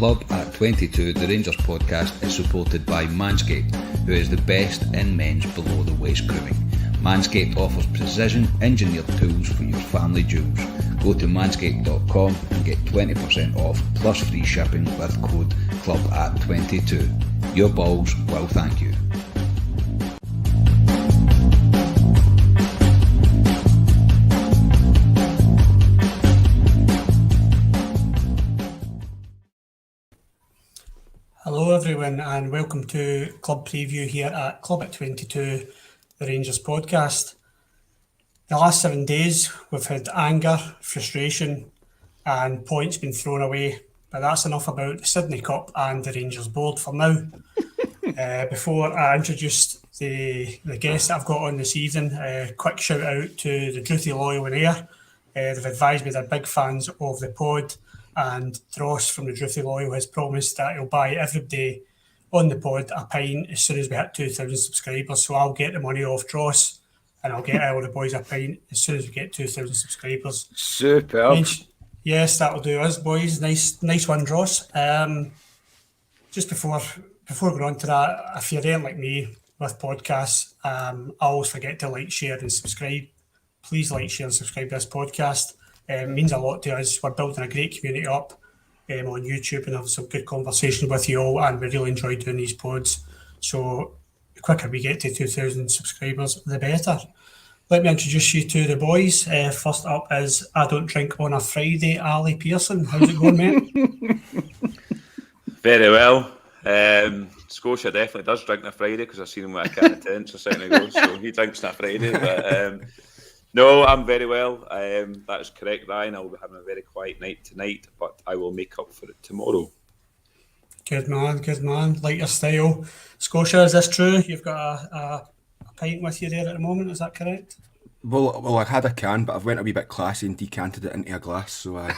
Club at 22, the Rangers podcast, is supported by Manscaped, who is the best in men's below-the-waist grooming. Manscaped offers precision-engineered tools for your family jewels. Go to manscaped.com and get 20% off plus free shipping with code CLUB@22. Your balls will thank you. Hello everyone and welcome to Club Preview here at Club at 22, the Rangers podcast. The last 7 days we've had anger, frustration and points being thrown away, but that's enough about the Sydney Cup and the Rangers board for now. Before I introduce the guests that I've got on this evening, quick shout out to the Druthi Loyal and Air. They've advised me they're big fans of the pod, and Dross from the Druthi Loyal has promised that he'll buy everybody on the pod a pint as soon as we hit 2,000 subscribers. So I'll get the money off Dross and I'll get all the boys a pint as soon as we get 2,000 subscribers. Superb. Yes, that'll do us, boys. Nice one, Dross. Just before going on to that, if you're anything like me with podcasts, I always forget to like, share and subscribe. Please like, share and subscribe to this podcast. It means a lot to us. We're building a great community up on YouTube and having some good conversation with you all, and we really enjoy doing these pods. So the quicker we get to 2,000 subscribers, the better. Let me introduce you to the boys. First up is I Don't Drink on a Friday, Ali Pearson. How's it going, mate? Very well. Scotia definitely does drink on a Friday because I've seen him with a can of tents a second ago, so he drinks on a Friday. But no, I'm very well. That is correct, Ryan. I will be having a very quiet night tonight, but I will make up for it tomorrow. Good man. Like your style. Scotia, is this true? You've got a pint with you there at the moment, is that correct? Well, I had a can, but I've went a wee bit classy and decanted it into a glass, so I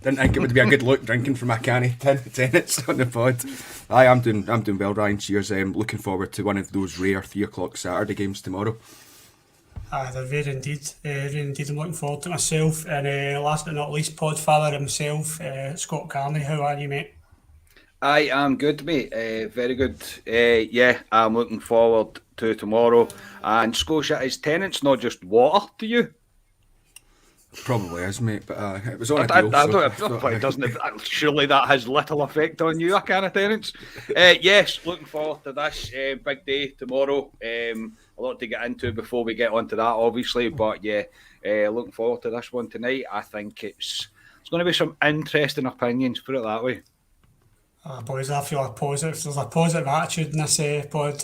didn't think it would be a good look drinking from a can of tenets on the pod. I'm doing well, Ryan. Cheers. Looking forward to one of those rare 3 o'clock Saturday games tomorrow. They're very indeed. I'm looking forward to myself. And last but not least, podfather himself, Scott Carney. How are you, mate? I am good, mate. Very good. I'm looking forward to tomorrow. And Scotia, is tenants not just water to you? Probably is, mate, but it was on a deal. Surely that has little effect on you, a can of tenants. Yes, looking forward to this big day tomorrow. A lot to get into before we get onto that, obviously. But yeah, looking forward to this one tonight. I think it's going to be some interesting opinions, put it that way. Boys, I feel there's a positive attitude in this pod.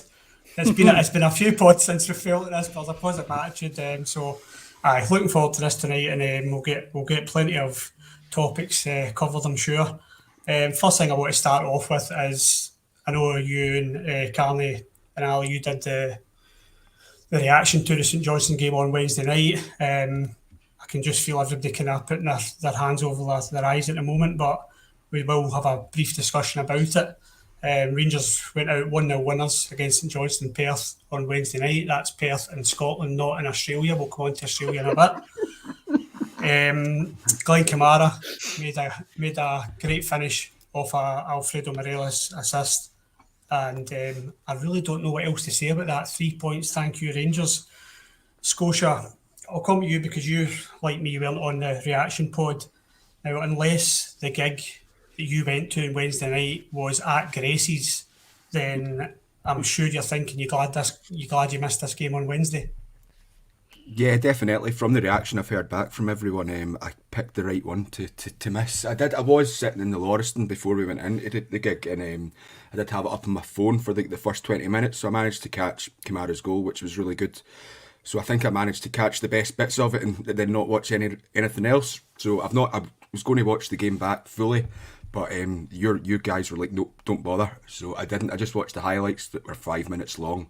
It's been a few pods since we felt this, but there's a positive attitude. So looking forward to this tonight, and we'll get plenty of topics covered, I'm sure. First thing I want to start off with is, I know you and Carney and Ali, you did the reaction to the St Johnstone game on Wednesday night. I can just feel everybody kind of putting their hands over their eyes at the moment, but we will have a brief discussion about it. Rangers went out 1-0 winners against St Johnstone Perth on Wednesday night. That's Perth in Scotland, not in Australia. We'll come on to Australia in a bit. Glenn Kamara made a great finish off a Alfredo Morelos assist. And I really don't know what else to say about that. 3 points, thank you, Rangers. Scotia, I'll come to you because you, like me, weren't on the reaction pod. Now, unless the gig that you went to on Wednesday night was at Gracie's, then I'm sure you're thinking you're glad you missed this game on Wednesday. Yeah, definitely. From the reaction I've heard back from everyone, I picked the right one to miss. I was sitting in the Lauriston before we went into the gig, and I did have it up on my phone for the first 20 minutes, so I managed to catch Kamara's goal, which was really good. So I think I managed to catch the best bits of it and then not watch anything else. So I was going to watch the game back fully, but you guys were like, no, don't bother. So I didn't. I just watched the highlights that were 5 minutes long.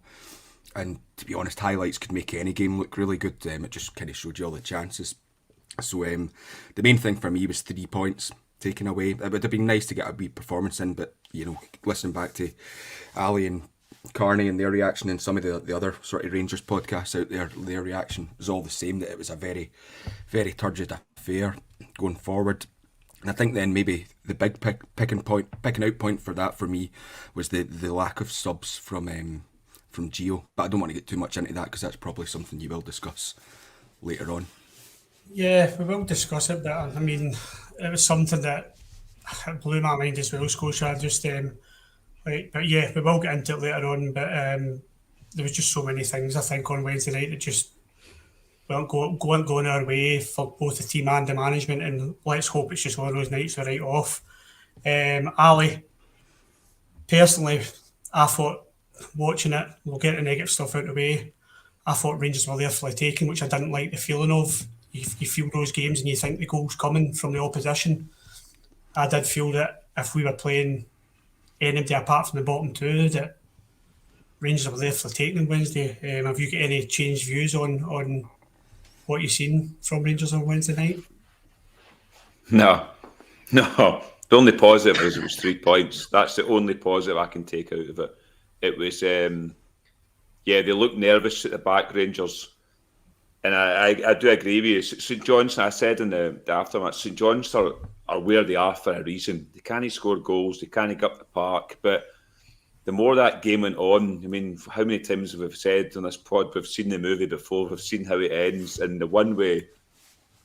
And to be honest, highlights could make any game look really good. It just kind of showed you all the chances. So the main thing for me was 3 points taken away. It would have been nice to get a wee performance in, but listen back to Ali and Carney and their reaction, and some of the other sort of Rangers podcasts out there, their reaction was all the same, that it was a very, very turgid affair going forward. And I think then maybe the big picking out point for that for me was the lack of subs from Gio. But I don't want to get too much into that because that's probably something you will discuss later on. Yeah, we will discuss it, but I mean, it was something that blew my mind as well, Scotia. But yeah, we will get into it later on. But there was just so many things I think on Wednesday night that just weren't going our way for both the team and the management. And let's hope it's just one of those nights we write off. Ali, personally, I thought watching it, we'll get the negative stuff out of the way. I thought Rangers were there for the taking, which I didn't like the feeling of. You feel those games and you think the goal's coming from the opposition. I did feel that if we were playing anybody apart from the bottom two, that Rangers were there for the taking on Wednesday. Have you got any changed views on what you've seen from Rangers on Wednesday night? No. The only positive is it was 3 points. That's the only positive I can take out of it. It was, they looked nervous at the back, Rangers. And I do agree with you. St Johnstone, I said in the aftermatch, St Johnstone are where they are for a reason. They can't score goals, they can't get up the park. But the more that game went on, I mean, how many times have we said on this pod, we've seen the movie before, we've seen how it ends. And the one way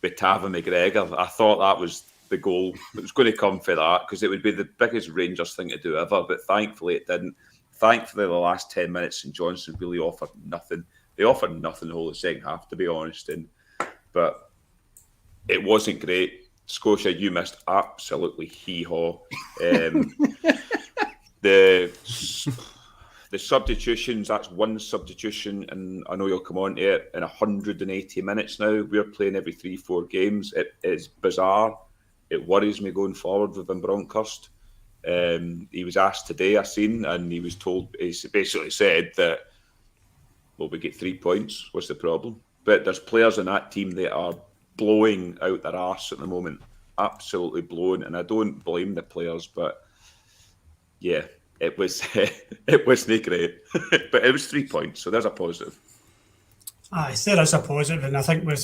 with Tav and McGregor, I thought that was the goal. It was going to come for that because it would be the biggest Rangers thing to do ever. But thankfully it didn't. Thankfully, the last 10 minutes, St Johnstone really offered nothing. They offered nothing the whole of the second half, to be honest. But it wasn't great. Scotia, you missed absolutely hee-haw. The substitutions, that's one substitution, and I know you'll come on to it, in 180 minutes now. We're playing every 3-4 games. It is bizarre. It worries me going forward with Bronckhorst. He was asked today, I seen, and he basically said that, well, we get 3 points. What's the problem? But there's players in that team that are blowing out their arse at the moment, absolutely blowing, and I don't blame the players, but yeah, it was it wasn't great, but it was 3 points, so there's a positive. There is a positive, and I think the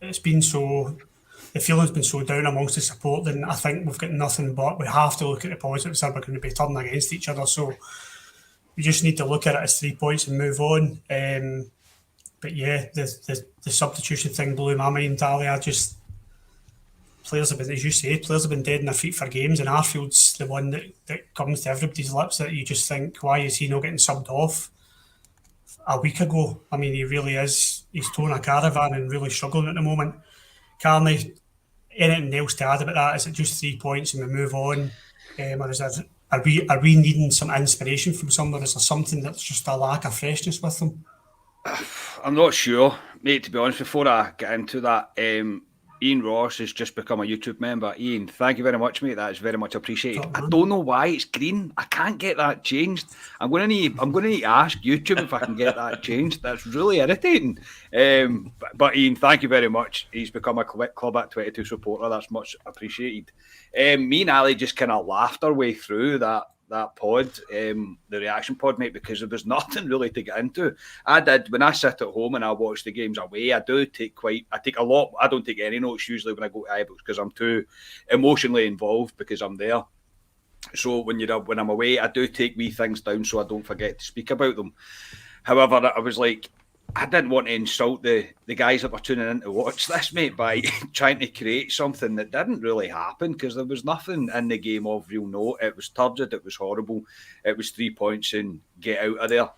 feeling's been so down amongst the support, then I think we've got nothing but we have to look at the positives and we're going to be turning against each other. So we just need to look at it as 3 points and move on. But yeah, the substitution thing blew my mind, Ali. Players have been, as you say, dead in their feet for games, and Arfield's the one that comes to everybody's lips that you just think, why is he not getting subbed off a week ago? I mean, he really is. He's towing a caravan and really struggling at the moment. Carney, anything else to add about that? Is it just 3 points and we move on? Or are we needing some inspiration from someone? Is there something that's just a lack of freshness with them? I'm not sure, mate, to be honest. Before I get into that, Ian Ross has just become a YouTube member. Ian, thank you very much, mate. That is very much appreciated. I don't know why it's green. I can't get that changed. I'm going to need to ask YouTube if I can get that changed. That's really irritating. But Ian, thank you very much. He's become a Club at 22 supporter. That's much appreciated. Me and Ali just kind of laughed our way through that pod, the reaction pod, mate, because there was nothing really to get into. When I sit at home and I watch the games away, I take a lot. I don't take any notes usually when I go to Ibrox because I'm too emotionally involved because I'm there. So when I'm away, I do take wee things down so I don't forget to speak about them. However, I was like, I didn't want to insult the guys that were tuning in to watch this, mate, by trying to create something that didn't really happen because there was nothing in the game of real note. It was turgid, it was horrible. It was 3 points and get out of there.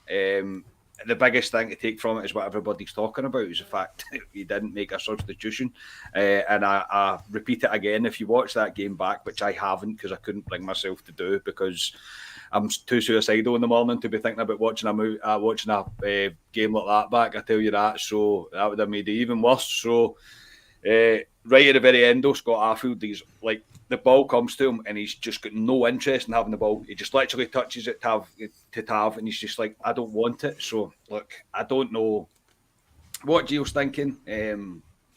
The biggest thing to take from it is what everybody's talking about is the fact that we didn't make a substitution. And I repeat it again, if you watch that game back, which I haven't because I couldn't bring myself to do because I'm too suicidal in the morning to be thinking about watching a game like that back, I tell you that. So that would have made it even worse. So right at the very end, though, Scott Arfield, he's like, the ball comes to him and he's just got no interest in having the ball. He just literally touches it to Tav and he's just like, I don't want it. So look, I don't know what Gio's thinking.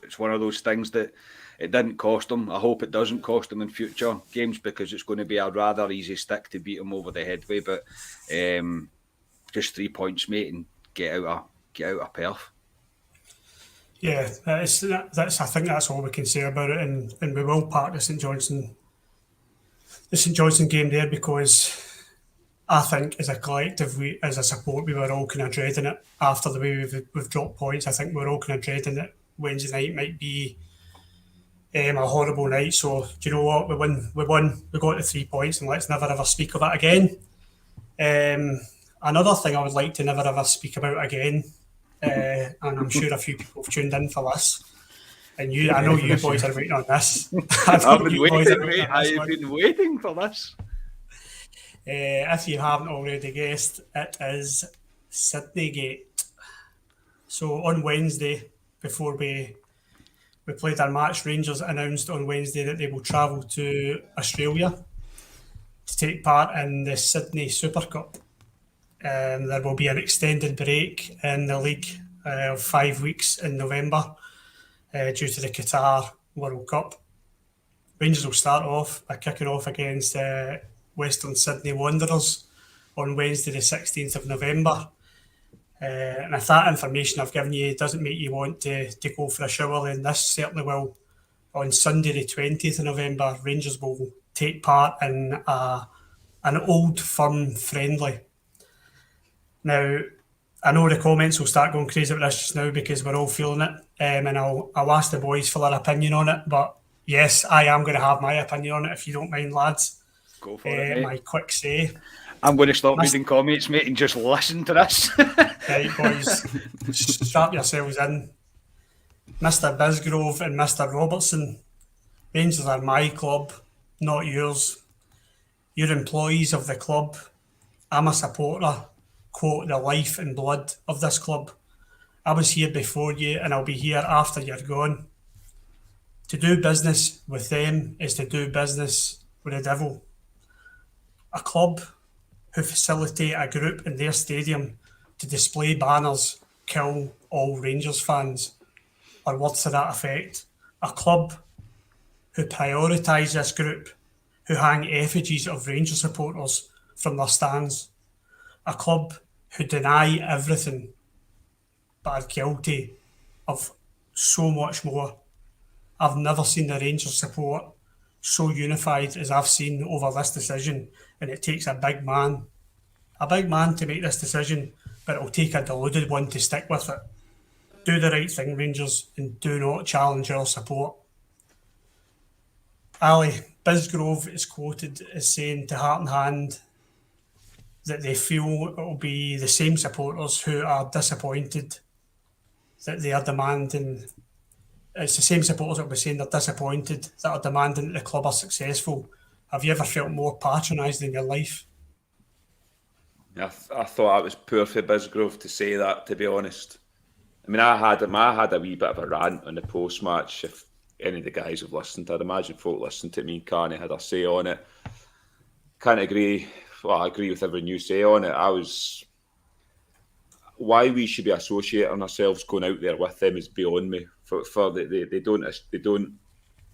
It's one of those things that it didn't cost him. I hope it doesn't cost him in future games because it's going to be a rather easy stick to beat him over the head with. But just 3 points, mate, and get out of Perth. Yeah, I think that's all we can say about it, and we will park the St Johnstone game there, because I think as a collective, as a support, we were all kind of dreading it after the way we've dropped points. I think we're all kind of dreading that Wednesday night might be a horrible night. So do you know what? We got the 3 points, and let's never ever speak of it again. Another thing I would like to never ever speak about again, and I'm sure a few people have tuned in for this. And I know you boys are waiting on this. I've been waiting, mate. I've been waiting for this. If you haven't already guessed, it is Sydney Gate. So on Wednesday, before we played our match, Rangers announced on Wednesday that they will travel to Australia to take part in the Sydney Super Cup. There will be an extended break in the league of 5 weeks in November due to the Qatar World Cup. Rangers will start off by kicking off against Western Sydney Wanderers on Wednesday the 16th of November. And if that information I've given you doesn't make you want to go for a shower, then this certainly will. On Sunday the 20th of November, Rangers will take part in an Old Firm friendly. Now, I know the comments will start going crazy about this just now because we're all feeling it, and I'll ask the boys for their opinion on it, but yes, I am going to have my opinion on it, if you don't mind, lads. Go for it, mate. My quick say. I'm going to stop reading comments, mate, and just listen to this. Right, boys, strap yourselves in. Mr. Bisgrove and Mr. Robertson, Rangers are my club, not yours. You're employees of the club. I'm a supporter, quote, the life and blood of this club. I was here before you, and I'll be here after you're gone. To do business with them is to do business with the devil. A club who facilitate a group in their stadium to display banners, kill all Rangers fans, or words to that effect. A club who prioritise this group, who hang effigies of Rangers supporters from their stands. A club who deny everything but are guilty of so much more. I've never seen the Rangers support so unified as I've seen over this decision, and it takes a big man to make this decision, but it'll take a deluded one to stick with it. Do the right thing, Rangers, and do not challenge our support. Ali, Bisgrove is quoted as saying to Heart and Hand that they feel it will be the same supporters who are disappointed that they are demanding. It's the same supporters that will be saying they're disappointed that are demanding that the club are successful. Have you ever felt more patronised in your life? I thought it was poor for Bisgrove to say that, to be honest. I mean, I had a wee bit of a rant on the post-match. If any of the guys have listened, I'd imagine folk listened to me and Carney had a say on it. Can't agree. Well, I agree with everything you say on it. Why we should be associating ourselves going out there with them is beyond me. They don't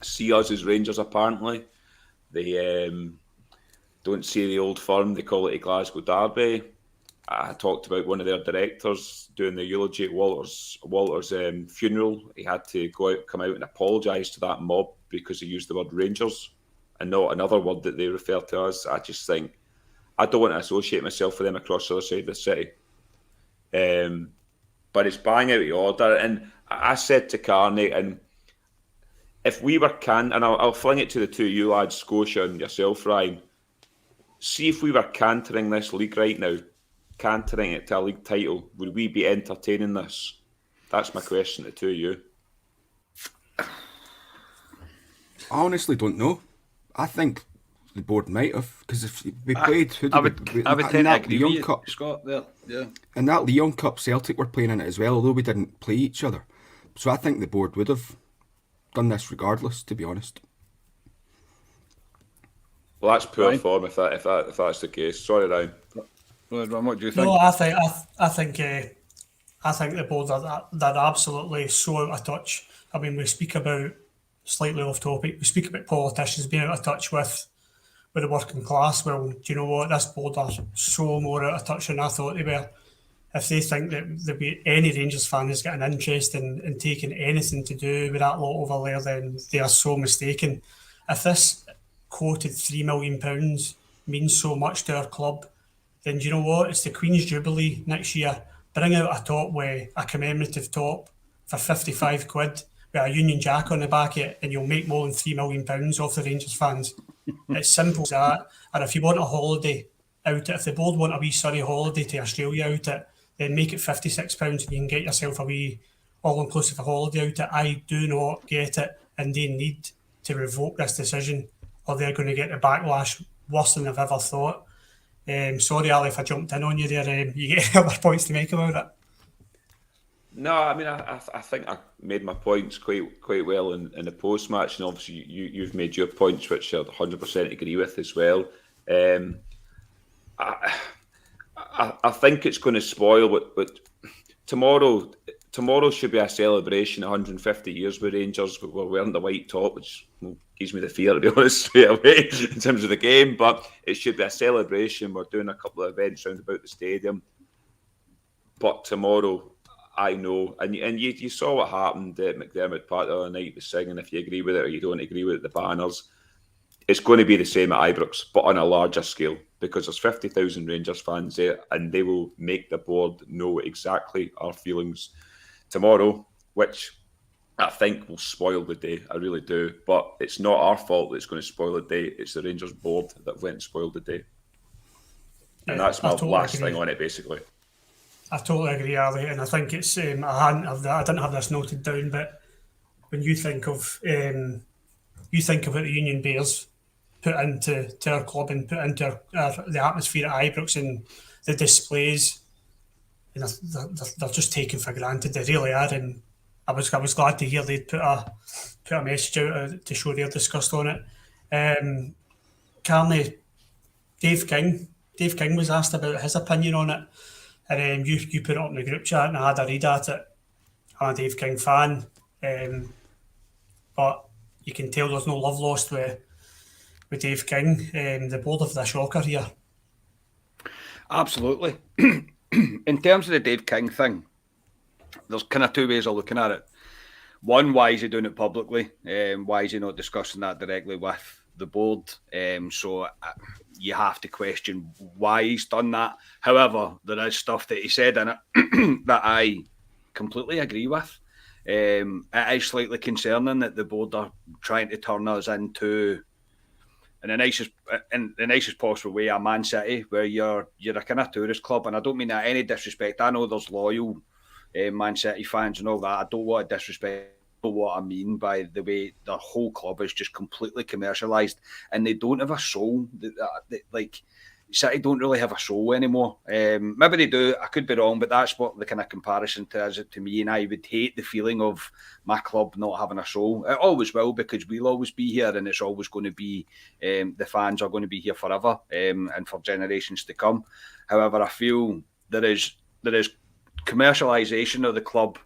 see us as Rangers, apparently. They don't see the Old Firm. They call it a Glasgow derby. I talked about one of their directors doing the eulogy at Walter's funeral. He had to come out and apologise to that mob because he used the word Rangers and not another word that they refer to us. I just think I don't want to associate myself with them across the other side of the city. But it's bang out of order. And I said to Carney, and if we were and I'll fling it to the two of you lads, Scotia and yourself, Ryan, see if we were cantering this league right now, cantering it to a league title, would we be entertaining this? That's my question to the two of you. I honestly don't know. I think the board might have, because if we played, I would tend to agree with you, Scott, there. Yeah. In that Leon Cup, Celtic were playing in it as well, although we didn't play each other. So I think the board would have done this regardless, to be honest. Well, that's poor Ryan? form if that's the case. Sorry, Ryan. What do you think? No, I think the board they're absolutely so out of touch. I mean, we speak about, slightly off topic, we speak about politicians being out of touch with the working class. Well, do you know what? This board are so more out of touch than I thought they were. if they think that there'll be any Rangers fan who's got an interest in taking anything to do with that lot over there, then they are so mistaken. If this quoted £3 million means so much to our club, then do you know what? It's the Queen's Jubilee next year. Bring out a top with a commemorative top for 55 quid with a Union Jack on the back of it, and you'll make more than £3 million off the Rangers fans. It's simple as that. And if you want a holiday out it, if the board want a wee sunny holiday to Australia out it, then make it £56 and you can get yourself a wee all-inclusive holiday out it. I do not get it, and they need to revoke this decision or they're going to get the backlash worse than I've ever thought. Sorry, Ali, if I jumped in on you there. You get other points to make about it? No, I mean, I think I made my points quite well in the post-match, and obviously you've made your points, which I 100% agree with as well. I think it's going to spoil but tomorrow should be a celebration, 150 years with Rangers, but we're wearing the white top, which gives me the fear, to be honest, straight away in terms of the game. But it should be a celebration. We're doing a couple of events round about the stadium. But tomorrow, I know, and you saw what happened at McDermott Park the other night, the singing, if you agree with it or you don't agree with it, the banners. It's going to be the same at Ibrox, but on a larger scale, because there's 50,000 Rangers fans there, and they will make the board know exactly our feelings tomorrow, which I think will spoil the day. I really do. But it's not our fault that it's going to spoil the day. It's the Rangers board that went and spoiled the day. And that's my last thing on it, basically. I totally agree, Ali, and I think it's I didn't have this noted down, but when you think of what the Union Bears put into our club and put into the atmosphere at Ibrox and the displays, you know, they're just taken for granted. They really are, and I was glad to hear they'd put a message out to show their disgust on it. Carney, Dave King was asked about his opinion on it. And you put it up in the group chat and I had a read at it. I'm a Dave King fan, but you can tell there's no love lost with Dave King. The board of the shocker here. Absolutely. In terms of the Dave King thing, there's kind of two ways of looking at it. One, why is he doing it publicly? Why is he not discussing that directly with the board? So you have to question why he's done that. However, there is stuff that he said in it that I completely agree with. It is slightly concerning that the board are trying to turn us into, in the nicest possible way, a Man City, where you're a kind of tourist club. And I don't mean that any disrespect. I know there's loyal Man City fans and all that. I don't want to disrespect what I mean by the way the whole club is just completely commercialised, and they don't have a soul. Like City don't really have a soul anymore. Maybe they do. I could be wrong, but that's what the kind of comparison to me. And I would hate the feeling of my club not having a soul. It always will, because we'll always be here, and it's always going to be. The fans are going to be here forever, and for generations to come. However, I feel there is commercialisation of the club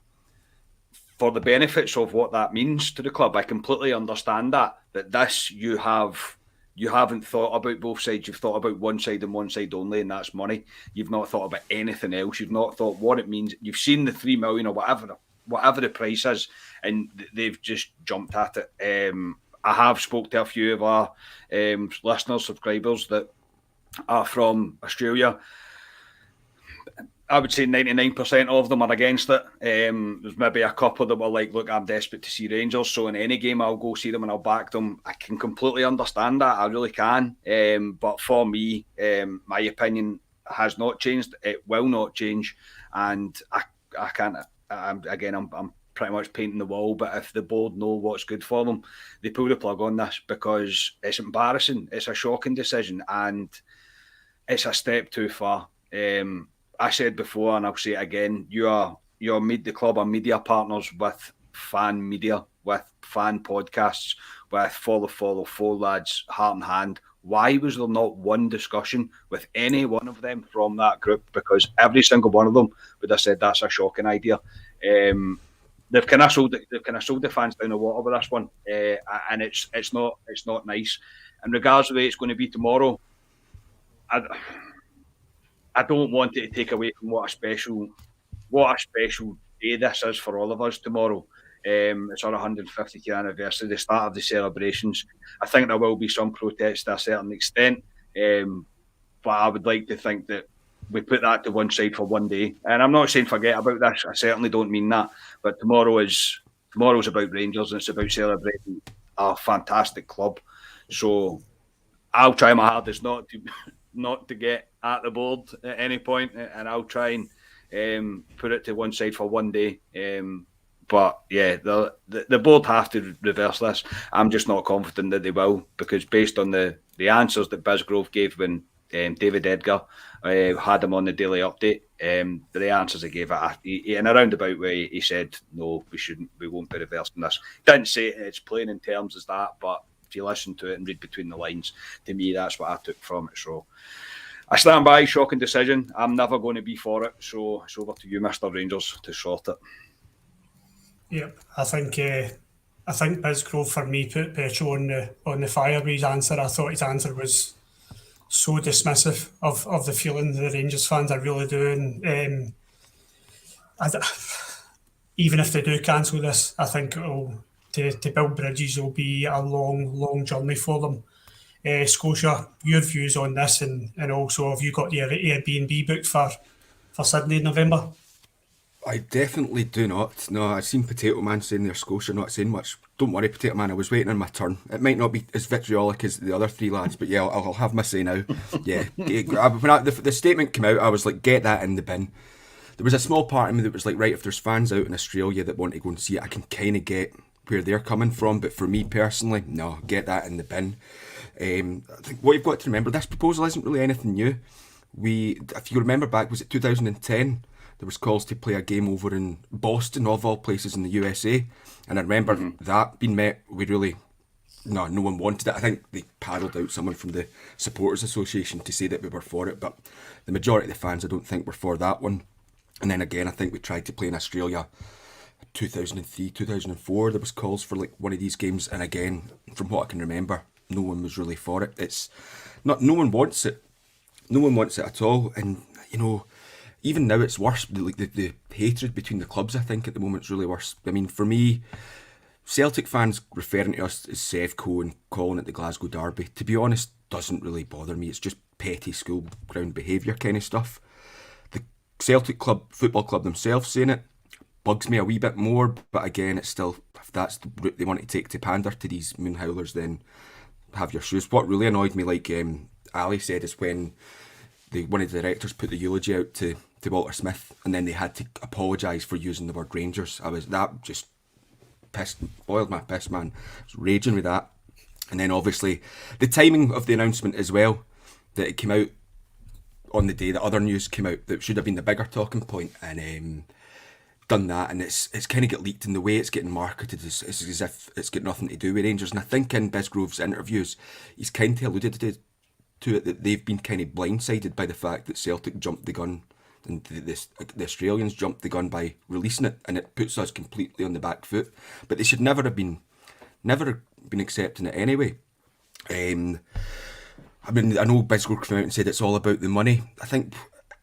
for the benefits of what that means to the club. I completely understand that this you haven't thought about both sides. You've thought about one side and one side only, and that's money. You've not thought about anything else. You've not thought what it means. You've seen the 3 million or whatever the price is, and they've just jumped at it. I have spoke to a few of our listeners, subscribers that are from Australia. I would say 99% of them are against it. There's maybe a couple that were like, look, I'm desperate to see Rangers, so in any game I'll go see them and I'll back them. I can completely understand that. I really can. But for me, my opinion has not changed. It will not change. And I can't, I'm pretty much painting the wall, but if the board know what's good for them, they pull the plug on this, because it's embarrassing. It's a shocking decision, and it's a step too far. I said before, and I'll say it again, the club are media partners with fan media, with fan podcasts, with Follow, Four Lads, Heart and Hand. Why was there not one discussion with any one of them from that group? Because every single one of them would have said that's a shocking idea. They've kind of sold the fans down the water with this one, and it's not nice. In regards to the way it's going to be tomorrow, I don't want it to take away from what a special day this is for all of us tomorrow. It's our 150th year anniversary, the start of the celebrations. I think there will be some protest to a certain extent, but I would like to think that we put that to one side for one day. And I'm not saying forget about this. I certainly don't mean that. But tomorrow's about Rangers, and it's about celebrating a fantastic club. So I'll try my hardest not to get at the board at any point, and I'll try and put it to one side for one day. But yeah, the board have to reverse this. I'm just not confident that they will, because based on the answers that Bisgrove gave when David Edgar had him on the daily update, the answers he gave in a roundabout way, he said, no, we won't be reversing this. Didn't say it as plain in terms as that, but if you listen to it and read between the lines, to me, that's what I took from it. So I stand by, shocking decision. I'm never going to be for it. So it's over to you, Mr. Rangers, to sort it. Yep, I think Bisgrove for me put petrol on the fire with his answer. I thought his answer was so dismissive of the feeling of the Rangers fans. I really do. And even if they do cancel this, I think to build bridges will be a long journey for them. Scotia, your views on this, and also have you got your Airbnb booked for Sydney in November? I definitely do not. No, I've seen Potato Man saying they're Scotia, not saying much. Don't worry, Potato Man, I was waiting on my turn. It might not be as vitriolic as the other three lads, but yeah, I'll have my say now. Yeah, when the statement came out, I was like, get that in the bin. There was a small part of me that was like, right, if there's fans out in Australia that want to go and see it, I can kind of get where they're coming from, but for me personally, no, get that in the bin. I think what you've got to remember, this proposal isn't really anything new. If you remember back, was it 2010? There was calls to play a game over in Boston, of all places in the USA. And I remember that being met with no one wanted it. I think they paddled out someone from the Supporters Association to say that we were for it. But the majority of the fans, I don't think, were for that one. And then again, I think we tried to play in Australia 2003, 2004. There was calls for like one of these games. And again, from what I can remember, no one was really for it. No one wants it. No one wants it at all. And, even now it's worse. The hatred between the clubs, I think, at the moment is really worse. I mean, for me, Celtic fans referring to us as Sevco and calling it the Glasgow Derby, to be honest, doesn't really bother me. It's just petty school ground behaviour kind of stuff. The Celtic football club themselves saying it bugs me a wee bit more, but again, it's still, if that's the route they want to take to pander to these moonhowlers, then have your shoes. What really annoyed me, like Ali said, is when one of the directors put the eulogy out to Walter Smith, and then they had to apologise for using the word Rangers. That just boiled my piss, man. I was raging with that. And then obviously the timing of the announcement as well, that it came out on the day that other news came out, that should have been the bigger talking point, and done that, and it's kind of get leaked in the way it's getting marketed is as if it's got nothing to do with Rangers. And I think in Bisgrove's interviews, he's kind of alluded to it, that they've been kind of blindsided by the fact that Celtic jumped the gun and the Australians jumped the gun by releasing it, and it puts us completely on the back foot. But they should never have been accepting it anyway. I mean, I know Bisgrove came out and said it's all about the money. I think,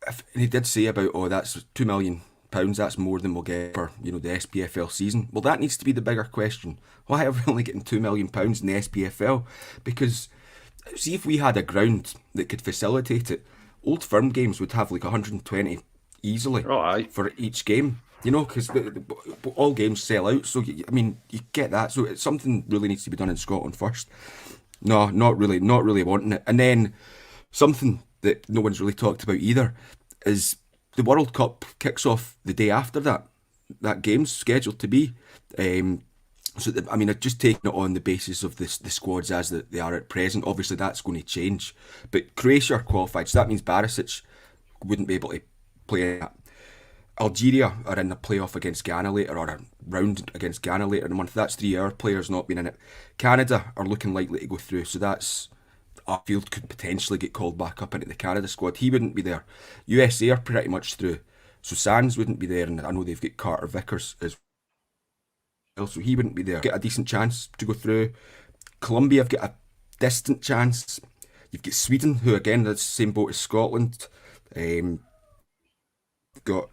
and he did say about, that's £2 million, that's more than we'll get for the SPFL season. Well, that needs to be the bigger question. Why are we only getting £2 million in the SPFL? Because see, if we had a ground that could facilitate it, Old Firm games would have like 120 easily for each game, because all games sell out. So, I mean, you get that. So something really needs to be done in Scotland first. No, not really wanting it. And then something that no one's really talked about either is the World Cup kicks off the day after that game's scheduled to be. So, I've just taken it on the basis of the squads as they are at present. Obviously, that's going to change. But Croatia are qualified, so that means Barisic wouldn't be able to play that. Algeria are in the playoff against Ghana later, or a round against Ghana later in the month. That's 3 hour players not being in it. Canada are looking likely to go through, so that's Arfield could potentially get called back up into the Canada squad. He wouldn't be there. USA are pretty much through, so Sands wouldn't be there, and I know they've got Carter Vickers as well, so he wouldn't be there. Get a decent chance to go through. Colombia have got a distant chance. You've got Sweden, who again, that's the same boat as Scotland. Got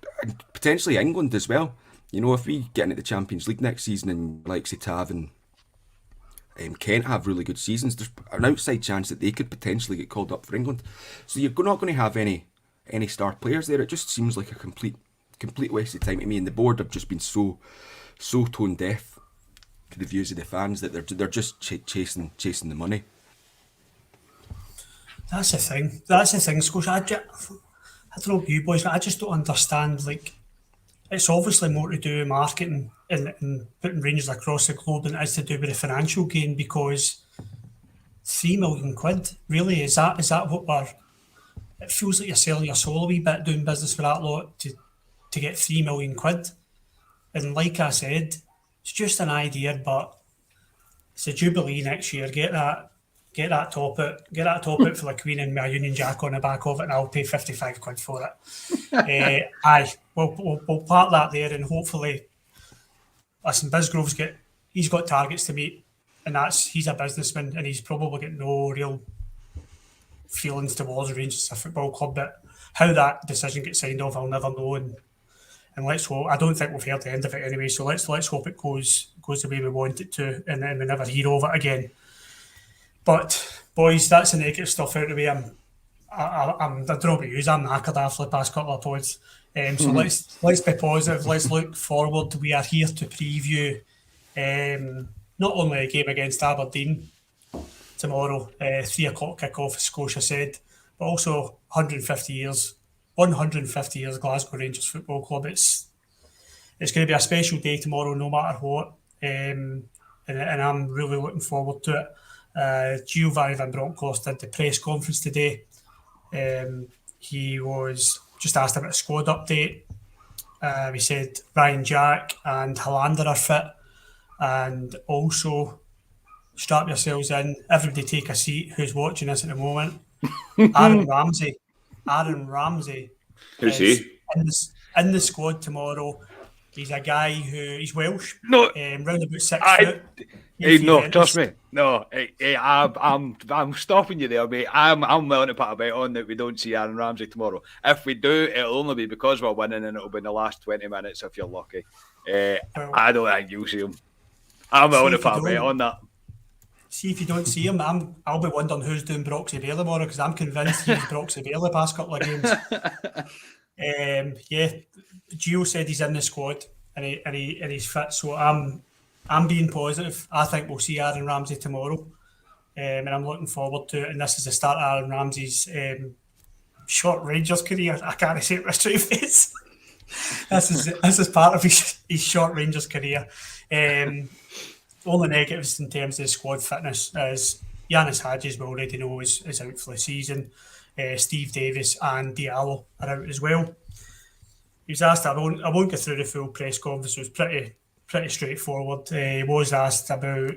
potentially England as well. You know, if we get into the Champions League next season and like say Tav and Kent have really good seasons, there's an outside chance that they could potentially get called up for England. So you're not going to have any star players there. It just seems like a complete waste of time to me. And the board have just been so tone deaf to the views of the fans that they're just chasing the money. That's the thing, Scotia. I don't know about you boys, but I just don't understand. Like, it's obviously more to do with marketing and putting Rangers across the globe than it is to do with the financial gain, because £3 million, really, is that what we're... It feels like you're selling your soul a wee bit doing business with that lot to get £3 million. And like I said, it's just an idea, but it's a Jubilee next year. Get that top out for the Queen and my Union Jack on the back of it, and I'll pay £55 for it. We'll park that there, and hopefully, listen, Bisgrove's got targets to meet, and he's a businessman, and he's probably got no real feelings towards Rangers as a football club. But how that decision gets signed off, I'll never know. And let's hope. I don't think we've heard the end of it anyway. So let's hope it goes the way we want it to, and then we never hear of it again. But boys, that's the negative stuff out of the way. I don't know about you, I'm knackered after the past couple of pods. So let's be positive. Let's look forward. We are here to preview not only a game against Aberdeen tomorrow, 3 o'clock kickoff, as Scotia said, but also 150 years Glasgow Rangers Football Club. It's going to be a special day tomorrow, no matter what, and I'm really looking forward to it. Giovanni van Bronckhorst did the press conference today. He was just asked about a squad update. He said Ryan Jack and Hollander are fit, and also strap yourselves in, everybody take a seat who's watching this at the moment. Aaron Ramsey Who's he? in the squad tomorrow. He's a guy he's Welsh. No, round about 6 foot. No, trust me. No, I'm stopping you there, mate. I'm willing to put a bet on that we don't see Aaron Ramsey tomorrow. If we do, it'll only be because we're winning, and it'll be in the last 20 minutes if you're lucky. I don't think you'll see him. I'm willing to put a bet on that. See, if you don't see him, I'll be wondering who's doing Broxy Bailey tomorrow, because I'm convinced he's Broxy Bailey the past couple of games. Gio said he's in the squad and he's fit, so I'm being positive. I think we'll see Aaron Ramsey tomorrow, and I'm looking forward to it. And this is the start of Aaron Ramsey's short Rangers career. I can't say it with a straight face. This is part of his short Rangers career. Only negatives in terms of the squad fitness is Yanis Hadji's, we already know, is out for the season. Steve Davis and Diallo are out as well. He was asked, I won't go through the full press conference, it was pretty straightforward. He was asked about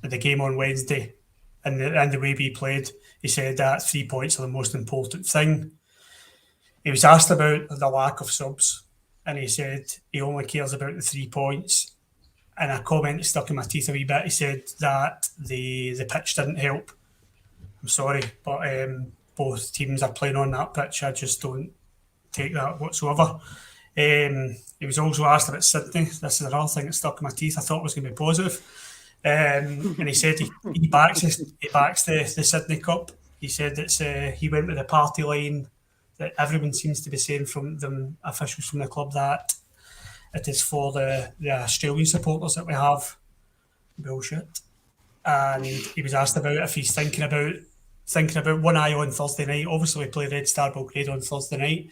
the game on Wednesday and the way we played. He said that 3 points are the most important thing. He was asked about the lack of subs, and he said he only cares about the 3 points. And a comment that stuck in my teeth a wee bit. He said that the pitch didn't help. I'm sorry, but both teams are playing on that pitch. I just don't take that whatsoever. He was also asked about Sydney. This is another thing that stuck in my teeth. I thought was going to be positive. And he said he backs the Sydney Cup. He said that he went with the party line that everyone seems to be saying from the officials from the club, that it is for the Australian supporters that we have. Bullshit. And he was asked about if he's thinking about one eye on Thursday night. Obviously, we play Red Star Belgrade on Thursday night.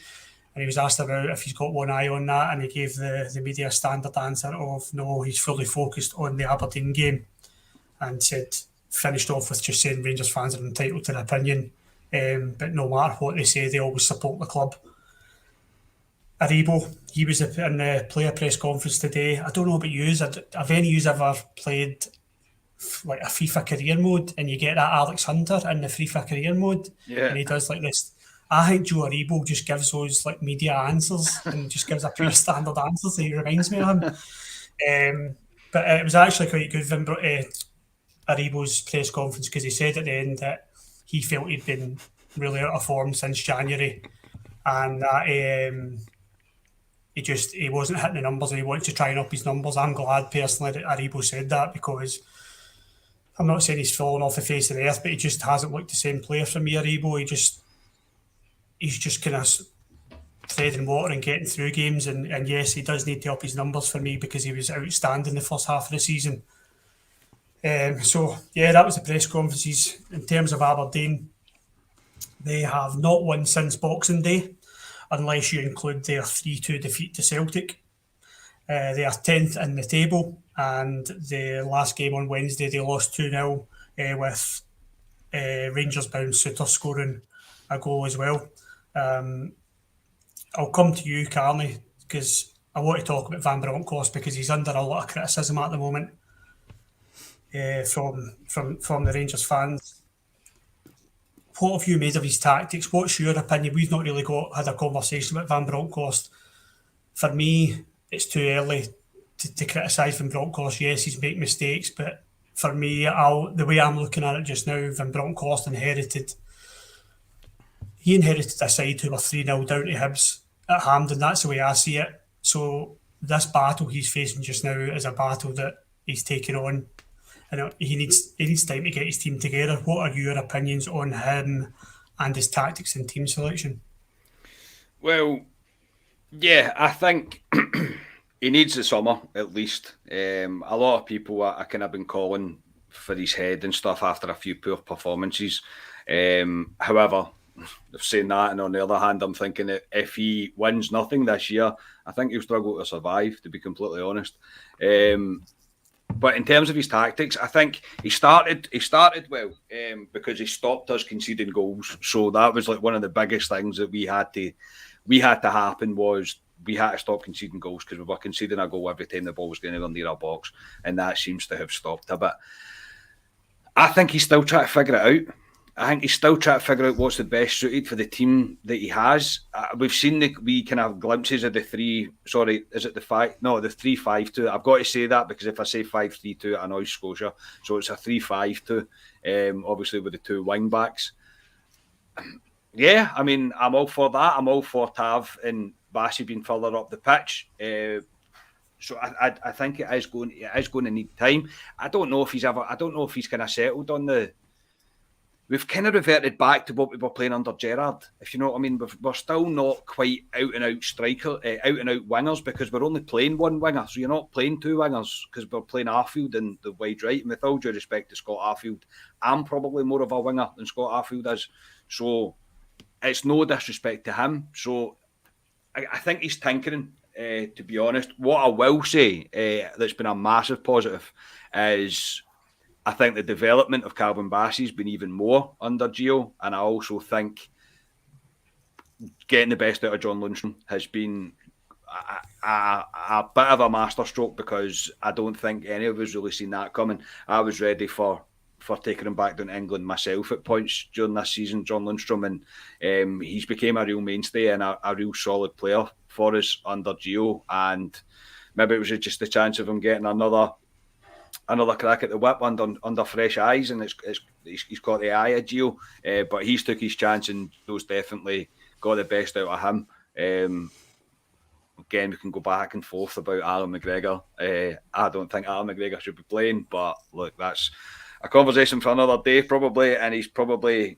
And he was asked about if he's got one eye on that, and he gave the media a standard answer of no, he's fully focused on the Aberdeen game, and finished off with just saying Rangers fans are entitled to their opinion, but no matter what they say, they always support the club. Aribo, he was in the player press conference today. I don't know about you, have any of you ever played like a FIFA career mode and you get that Alex Hunter in the FIFA career mode, and he does like this? I think Joe Aribo just gives those like media answers and just gives a pure standard answers. He reminds me of him. But it was actually quite good, Aribo's press conference, because he said at the end that he felt he'd been really out of form since January, and that he wasn't hitting the numbers, and he wanted to try and up his numbers. I'm glad personally that Aribo said that, because I'm not saying he's fallen off the face of the earth, but he just hasn't looked the same player for me, Aribo. He's just kind of treading water and getting through games, and yes, he does need to up his numbers for me, because he was outstanding the first half of the season. So yeah, that was the press conferences. In terms of Aberdeen, they have not won since Boxing Day, unless you include their 3-2 defeat to Celtic. They are 10th in the table, and the last game on Wednesday they lost 2-0 with Rangers-bound Suter scoring a goal as well. I'll come to you, Carney, because I want to talk about Van Bronckhorst, because he's under a lot of criticism at the moment from the Rangers fans. What have you made of his tactics? What's your opinion? We've not really had a conversation about Van Bronckhorst. For me, it's too early to criticise Van Bronckhorst. Yes, he's making mistakes, but for me, the way I'm looking at it just now, Van Bronckhorst inherited a side who were 3-0 down to Hibs at Hampden. That's the way I see it. So this battle he's facing just now is a battle that he's taking on, and he needs time to get his team together. What are your opinions on him and his tactics and team selection? Well, yeah, I think he needs the summer at least. A lot of people are kind of been calling for his head and stuff after a few poor performances. However, saying that, and on the other hand, I'm thinking that if he wins nothing this year, I think he'll struggle to survive, to be completely honest. But in terms of his tactics, I think he started well because he stopped us conceding goals. So that was like one of the biggest things that we had to happen, was we had to stop conceding goals, because we were conceding a goal every time the ball was going to near our box, and that seems to have stopped a bit. I think he's still trying to figure it out. I think he's still trying to figure out what's the best suited for the team that he has. We've seen the wee kind of glimpses of the 3-5-2. I've got to say that, because if I say 5-3-2, it annoys Scotia. So it's a 3-5-2, obviously with the two wing backs. Yeah, I mean, I'm all for that. I'm all for Tav and Bassey being further up the pitch. So I think it is going to need time. I don't know if he's kind of settled on the. We've kind of reverted back to what we were playing under Gerrard, if you know what I mean. We're still not quite out and out wingers, because we're only playing one winger. So you're not playing two wingers, because we're playing Arfield and the wide right. And with all due respect to Scott Arfield, I'm probably more of a winger than Scott Arfield is. So it's no disrespect to him. So I think he's tinkering, to be honest. What I will say that's been a massive positive is, I think the development of Calvin Bassey has been even more under Gio, and I also think getting the best out of John Lundstrom has been a bit of a masterstroke, because I don't think any of us really seen that coming. I was ready for taking him back down to England myself at points during this season, John Lundstrom, and he's became a real mainstay and a real solid player for us under Gio, and maybe it was just the chance of him getting another crack at the whip under fresh eyes, and he's got the eye of Gio, but he's took his chance, and those definitely got the best out of him. Again, we can go back and forth about Alan McGregor. I don't think Alan McGregor should be playing, but look, that's a conversation for another day probably, and he's probably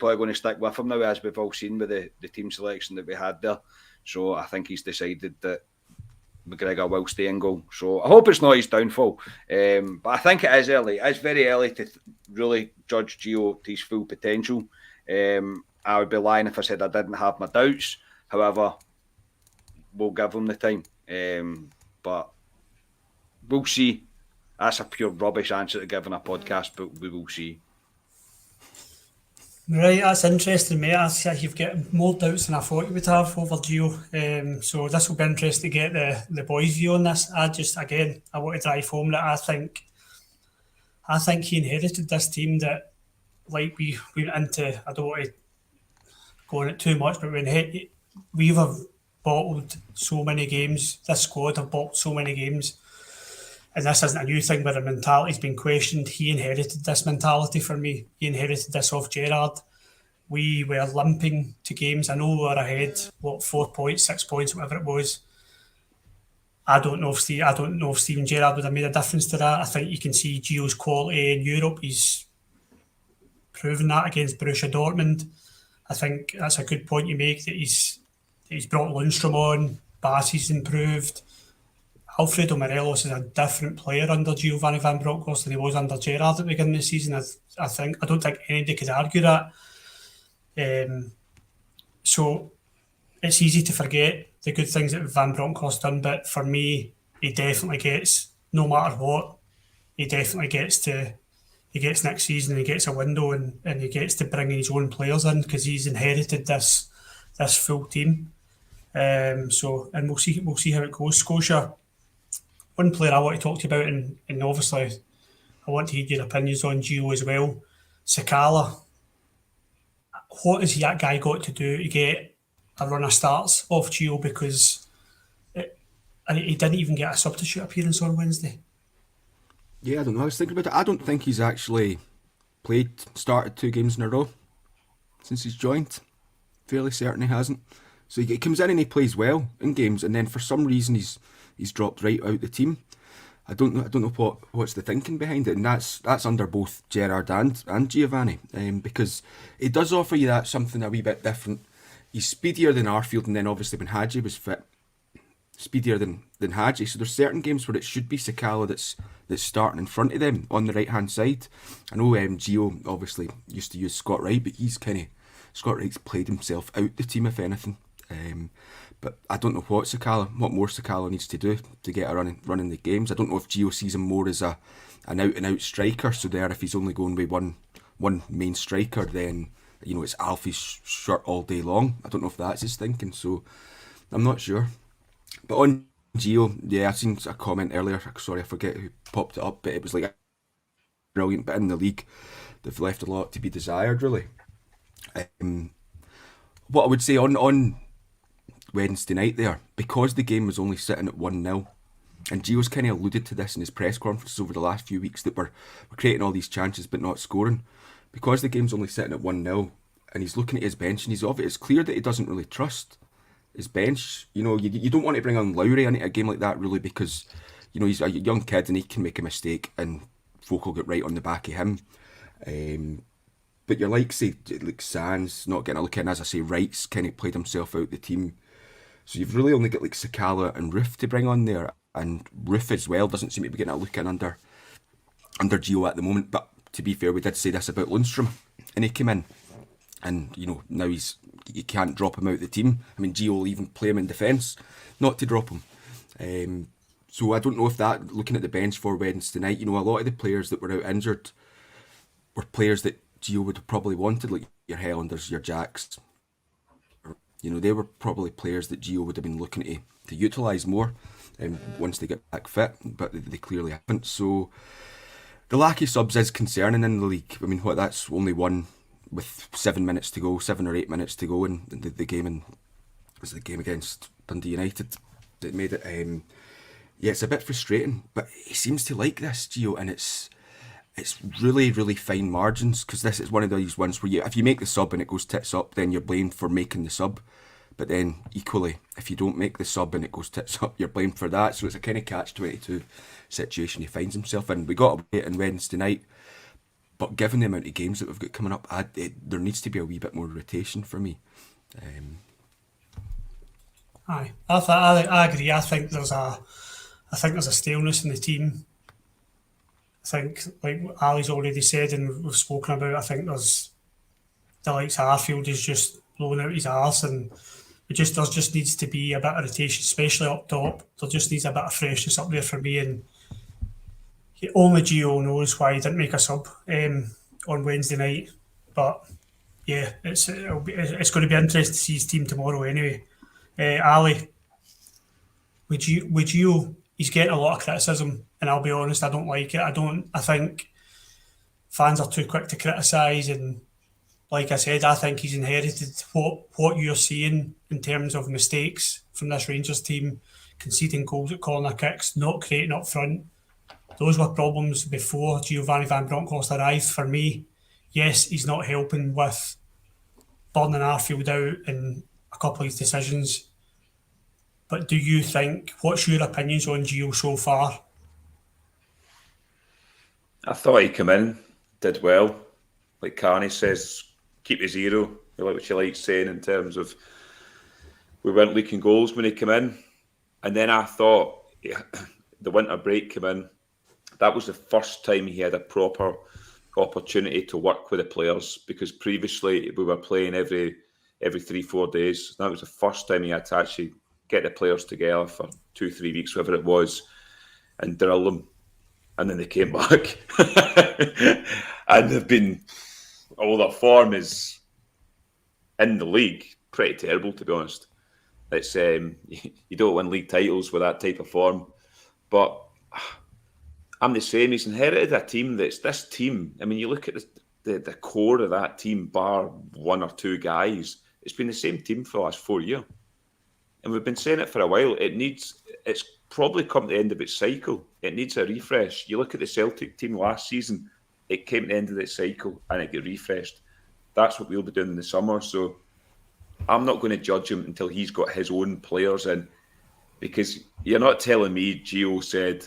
going to stick with him now, as we've all seen with the team selection that we had there. So I think he's decided that McGregor will stay in goal. So I hope it's not his downfall. But I think it is early. It's very early to really judge Gio to his full potential. I would be lying if I said I didn't have my doubts. However, we'll give him the time. But we'll see. That's a pure rubbish answer to give in a podcast, but we will see. Right, that's interesting, mate. I see you've got more doubts than I thought you would have over Gio. So this will be interesting to get the boys' view on this. I want to drive home that I think he inherited this team that, like we went into, I don't want to go on it too much, but we've bottled so many games. This squad have bottled so many games. And this isn't a new thing where the mentality's been questioned. He inherited this mentality for me. He inherited this off Gerrard, we were limping to games. I know we were ahead, 4 points, 6 points, whatever it was. I don't know if Steven Gerrard would have made a difference to that. I think you can see Gio's quality in Europe. He's proven that against Borussia Dortmund. I think that's a good point you make, that he's brought Lundstrom on. Bassey's improved. Alfredo Morelos is a different player under Giovanni Van Bronckhorst than he was under Gerrard at the beginning of the season. I don't think anybody could argue that. So it's easy to forget the good things that Van Bronckhorst done, but for me, he definitely gets, no matter what, he gets next season, he gets a window, and he gets to bring his own players in, because he's inherited this full team. And we'll see how it goes. Scotia, one player I want to talk to you about, and obviously I want to hear your opinions on Gio as well. Sakala, what has that guy got to do to get a run of starts off Gio? Because he didn't even get a substitute appearance on Wednesday. Yeah, I don't know. I was thinking about it. I don't think he's actually started 2 games in a row since he's joined. Fairly certain he hasn't. So he comes in and he plays well in games, and then for some reason he's dropped right out the team. I don't know what's the thinking behind it, and that's under both Gerrard and Giovanni, because it does offer you that something a wee bit different. He's speedier than Arfield, and then obviously when Hadji was fit, speedier than Hadji. So there's certain games where it should be Sakala that's starting in front of them on the right hand side. I know Gio obviously used to use Scott Wright, but Scott Wright's played himself out the team, if anything. But I don't know what more Sakala needs to do to get a running the games. I don't know if Gio sees him more as an out and out striker. So there, if he's only going with one main striker, then it's Alfie's shirt all day long. I don't know if that's his thinking. So I'm not sure. But on Gio, yeah, I seen a comment earlier. Sorry, I forget who popped it up, but it was like brilliant. But in the league, they've left a lot to be desired, really. What I would say on Wednesday night there, because the game was only sitting at 1-0, and Gio's kind of alluded to this in his press conferences over the last few weeks, that we're creating all these chances but not scoring. Because the game's only sitting at 1-0, and he's looking at his bench, and it's clear that he doesn't really trust his bench. You don't want to bring on Lowry into a game like that, really, because he's a young kid and he can make a mistake and folk will get right on the back of him. But you're like Sands not getting a look in, as I say, Wright's kind of played himself out the team. So you've really only got like Sakala and Roof to bring on there, and Roof as well doesn't seem to be getting a look in under Gio at the moment. But to be fair, we did say this about Lundstrom, and he came in, and now you can't drop him out the team. I mean, Gio will even play him in defence, not to drop him. So I don't know if that, looking at the bench for Wednesday night, a lot of the players that were out injured were players that Gio would have probably wanted, like your Hellanders, your Jacks. They were probably players that Gio would have been looking to utilise more once they get back fit, but they clearly haven't. So the lack of subs is concerning in the league. I mean, that's only one with 7 minutes to go, 7 or 8 minutes to go in the game, was the game against Dundee United that made it. Yeah, it's a bit frustrating, but he seems to like this, Gio, and it's really, really fine margins, because this is one of these ones where if you make the sub and it goes tits up, then you're blamed for making the sub. But then equally, if you don't make the sub and it goes tits up, you're blamed for that. So it's a kind of catch-22 situation he finds himself in. We got away on Wednesday night, but given the amount of games that we've got coming up, there needs to be a wee bit more rotation for me. Aye, I agree. I think there's a staleness in the team. I think, like Ali's already said and we've spoken about, I think there's the likes of Arfield is just blowing out his arse, and there just needs to be a bit of rotation, especially up top. There just needs a bit of freshness up there for me, and only Gio knows why he didn't make a sub on Wednesday night. But yeah, it's going to be interesting to see his team tomorrow anyway. Ali, with Gio, he's getting a lot of criticism, and I'll be honest, I don't like it. I think fans are too quick to criticise, and like I said, I think he's inherited what you're seeing in terms of mistakes from this Rangers team, conceding goals at corner kicks, not creating up front. Those were problems before Giovanni Van Bronckhorst arrived for me. Yes, he's not helping with burning Arfield out in a couple of his decisions. But do you think, what's your opinions on Gio so far? I thought he came in, did well. Like Carney says, keep his hero. I like what you like saying in terms of we weren't leaking goals when he came in. And then I thought the winter break came in. That was the first time he had a proper opportunity to work with the players, because previously we were playing every 3-4 days. That was the first time he had to actually get the players together for 2-3 weeks, whatever it was, and drill them. And then they came back. And they've been, all their form is in the league pretty terrible, to be honest. It's you don't win league titles with that type of form. But I'm the same. He's inherited a team that's this team. I mean, you look at the core of that team, bar one or two guys. It's been the same team for the last 4 years. And we've been saying it for a while. It's probably come to the end of its cycle. It needs a refresh. You look at the Celtic team last season, it came to the end of its cycle and it got refreshed. That's what we'll be doing in the summer. So I'm not going to judge him until he's got his own players in, because you're not telling me Gio said,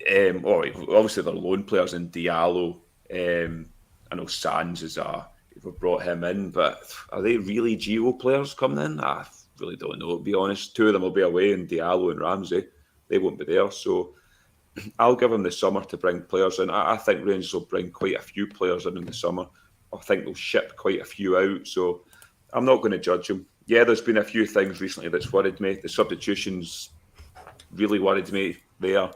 obviously they're loan players in Diallo. I know Sands we've brought him in, but are they really Gio players coming in? I really don't know, to be honest. Two of them will be away, in Diallo and Ramsey. They won't be there. So I'll give him the summer to bring players in. I think Rangers will bring quite a few players in the summer. I think they'll ship quite a few out. So I'm not going to judge him. Yeah, there's been a few things recently that's worried me. The substitutions really worried me there.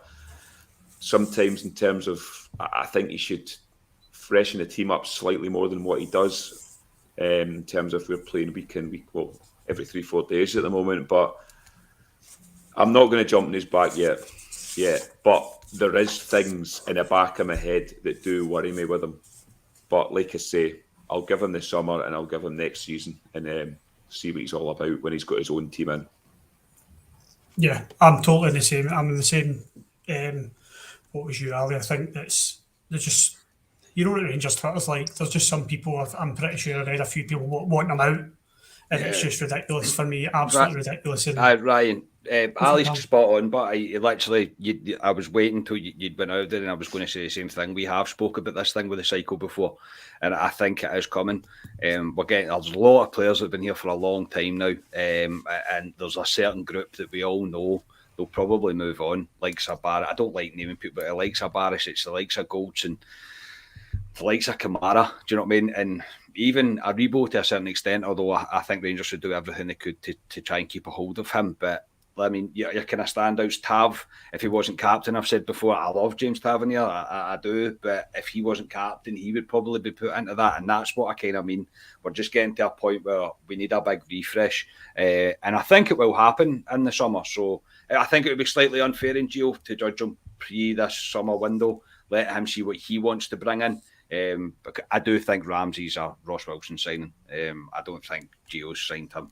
Sometimes in terms of, I think he should freshen the team up slightly more than what he does, in terms of we're playing week in, week, well, every 3-4 days at the moment. But I'm not going to jump in his back yet. But there is things in the back of my head that do worry me with him. But like I say, I'll give him the summer and I'll give him next season and see what he's all about when he's got his own team in. Yeah, I'm totally the same. I'm in the same. What was you, Ali? I think they're just, you know what Rangers Twitter's like. There's just some people, I'm pretty sure I read a few people want them out, and it's just ridiculous for me. Absolutely ridiculous. Ryan, Ali's spot on, but I literally, I was waiting until you'd been out there, and I was going to say the same thing. We have spoke about this thing with the cycle before, and I think it is coming. There's a lot of players that have been here for a long time now, and there's a certain group that we all know they'll probably move on. Like Sabara, I don't like naming people, but it likes Sabaris, it's the likes of Goldson, the likes of Kamara. Do you know what I mean? And even Aribo to a certain extent, although I think Rangers should do everything they could to try and keep a hold of him. But I mean, your kind of standouts, Tav, if he wasn't captain, I've said before, I love James Tavernier, I do, but if he wasn't captain, he would probably be put into that, and that's what I kind of mean. We're just getting to a point where we need a big refresh, and I think it will happen in the summer, so I think it would be slightly unfair in Gio to judge him pre this summer window, let him see what he wants to bring in. But I do think Ramsey's a Ross Wilson signing. I don't think Gio's signed him.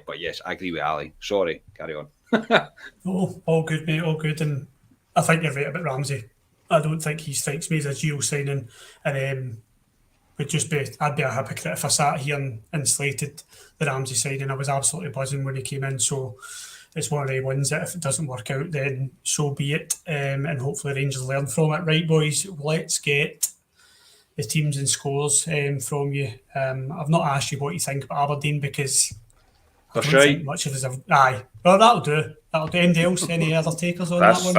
But yes, I agree with Ali. Sorry, carry on. All good, mate, all good. And I think you're right about Ramsey. I don't think he strikes me as a Gio signing. And I'd be a hypocrite if I sat here and slated the Ramsey signing. I was absolutely buzzing when he came in. So it's one of the ones that if it doesn't work out, then so be it. And hopefully Rangers learn from it. Right, boys, let's get the teams and scores from you. I've not asked you what you think about Aberdeen because I don't think much of us have. Aye, well that'll do. Anybody else? Any other takers on that one?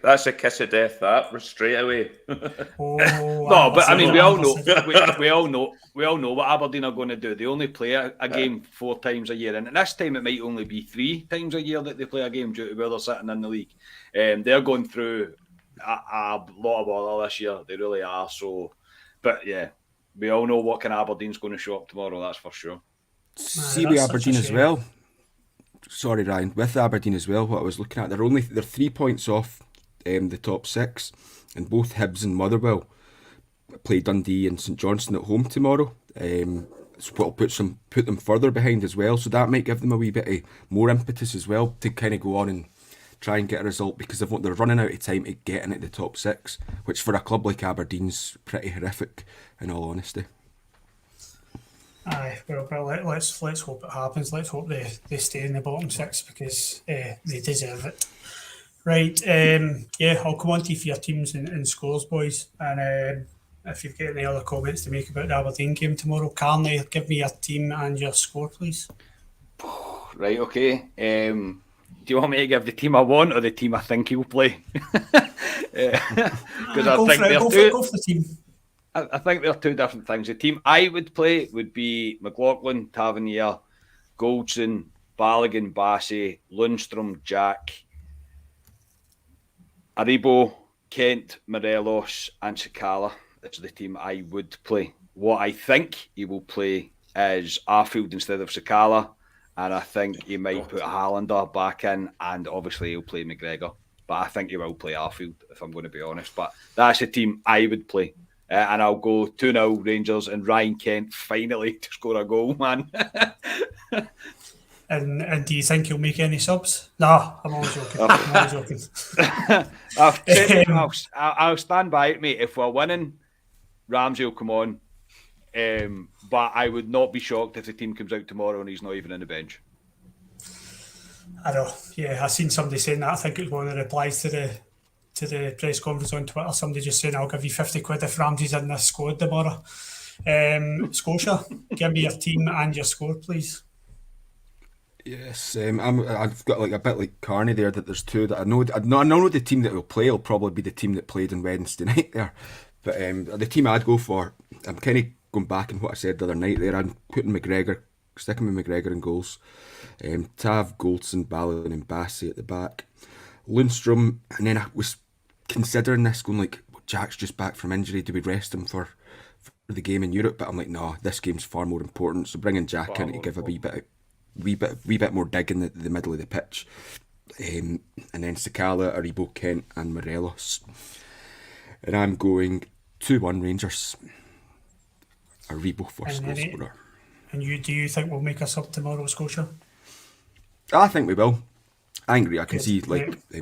That's a kiss of death. That straight away. No, but I mean, we all know what Aberdeen are going to do. They only play a game 4 times a year, and at this time it might only be 3 times a year that they play a game due to where they're sitting in the league. They're going through a lot of bother this year. They really are. So, but yeah, we all know what kind of Aberdeen's going to show up tomorrow. That's for sure. See with Aberdeen as well. Sorry, Ryan. With Aberdeen as well, what I was looking at, they're 3 points off the top 6, and both Hibs and Motherwell play Dundee and St Johnstone at home tomorrow. So what'll put them further behind as well. So that might give them a wee bit of more impetus as well to kind of go on and try and get a result, because they're running out of time to get in at the top 6, which for a club like Aberdeen's pretty horrific, in all honesty. Aye, well, let's hope it happens. Let's hope they stay in the bottom six because they deserve it. Right, yeah, I'll come on to you for your teams and scores, boys. And if you've got any other comments to make about the Aberdeen game tomorrow, Carney, give me your team and your score, please. Right, okay. Do you want me to give the team I want or the team I think he'll play? Because Go for the team. I think there are two different things. The team I would play would be McLaughlin, Tavernier, Goldson, Balogun, Bassey, Lundstrom, Jack, Aribo, Kent, Morelos, and Sakala. That's the team I would play. What I think he will play is Arfield instead of Sakala, and I think he might put Hallander back in, and obviously he'll play McGregor. But I think he will play Arfield, if I'm going to be honest. But that's the team I would play. And I'll go 2-0 Rangers and Ryan Kent finally to score a goal, man. And do you think he'll make any subs? No, I'm only joking. I'll stand by it, mate. If we're winning, Ramsey will come on. But I would not be shocked if the team comes out tomorrow and he's not even in the bench. I know. Yeah, I seen somebody saying that. I think it was one of the replies to the press conference on Twitter. Somebody just saying, "I'll give you 50 quid if Ramsey's in this squad tomorrow." Scotia, give me your team and your score, please. Yes, I've got like a bit like Carney there. That there's two that I know. I know the team that will play will probably be the team that played on Wednesday night there. But the team I'd go for, I'm kind of going back on what I said the other night there. I'm putting McGregor, sticking with McGregor in goals. Tav, Goldson, Balogun and Bassey at the back. Lundstrom, and then I was considering this, going like, Jack's just back from injury, do we rest him for the game in Europe? But I'm like, no, this game's far more important, so bringing Jack in to give a wee bit more dig in the middle of the pitch. And then Sakala, Aribo, Kent and Morelos. And I'm going 2-1 Rangers. Aribo first goal scorer. And do you think we'll make us up tomorrow, Scotia? I think we will. I agree. I can see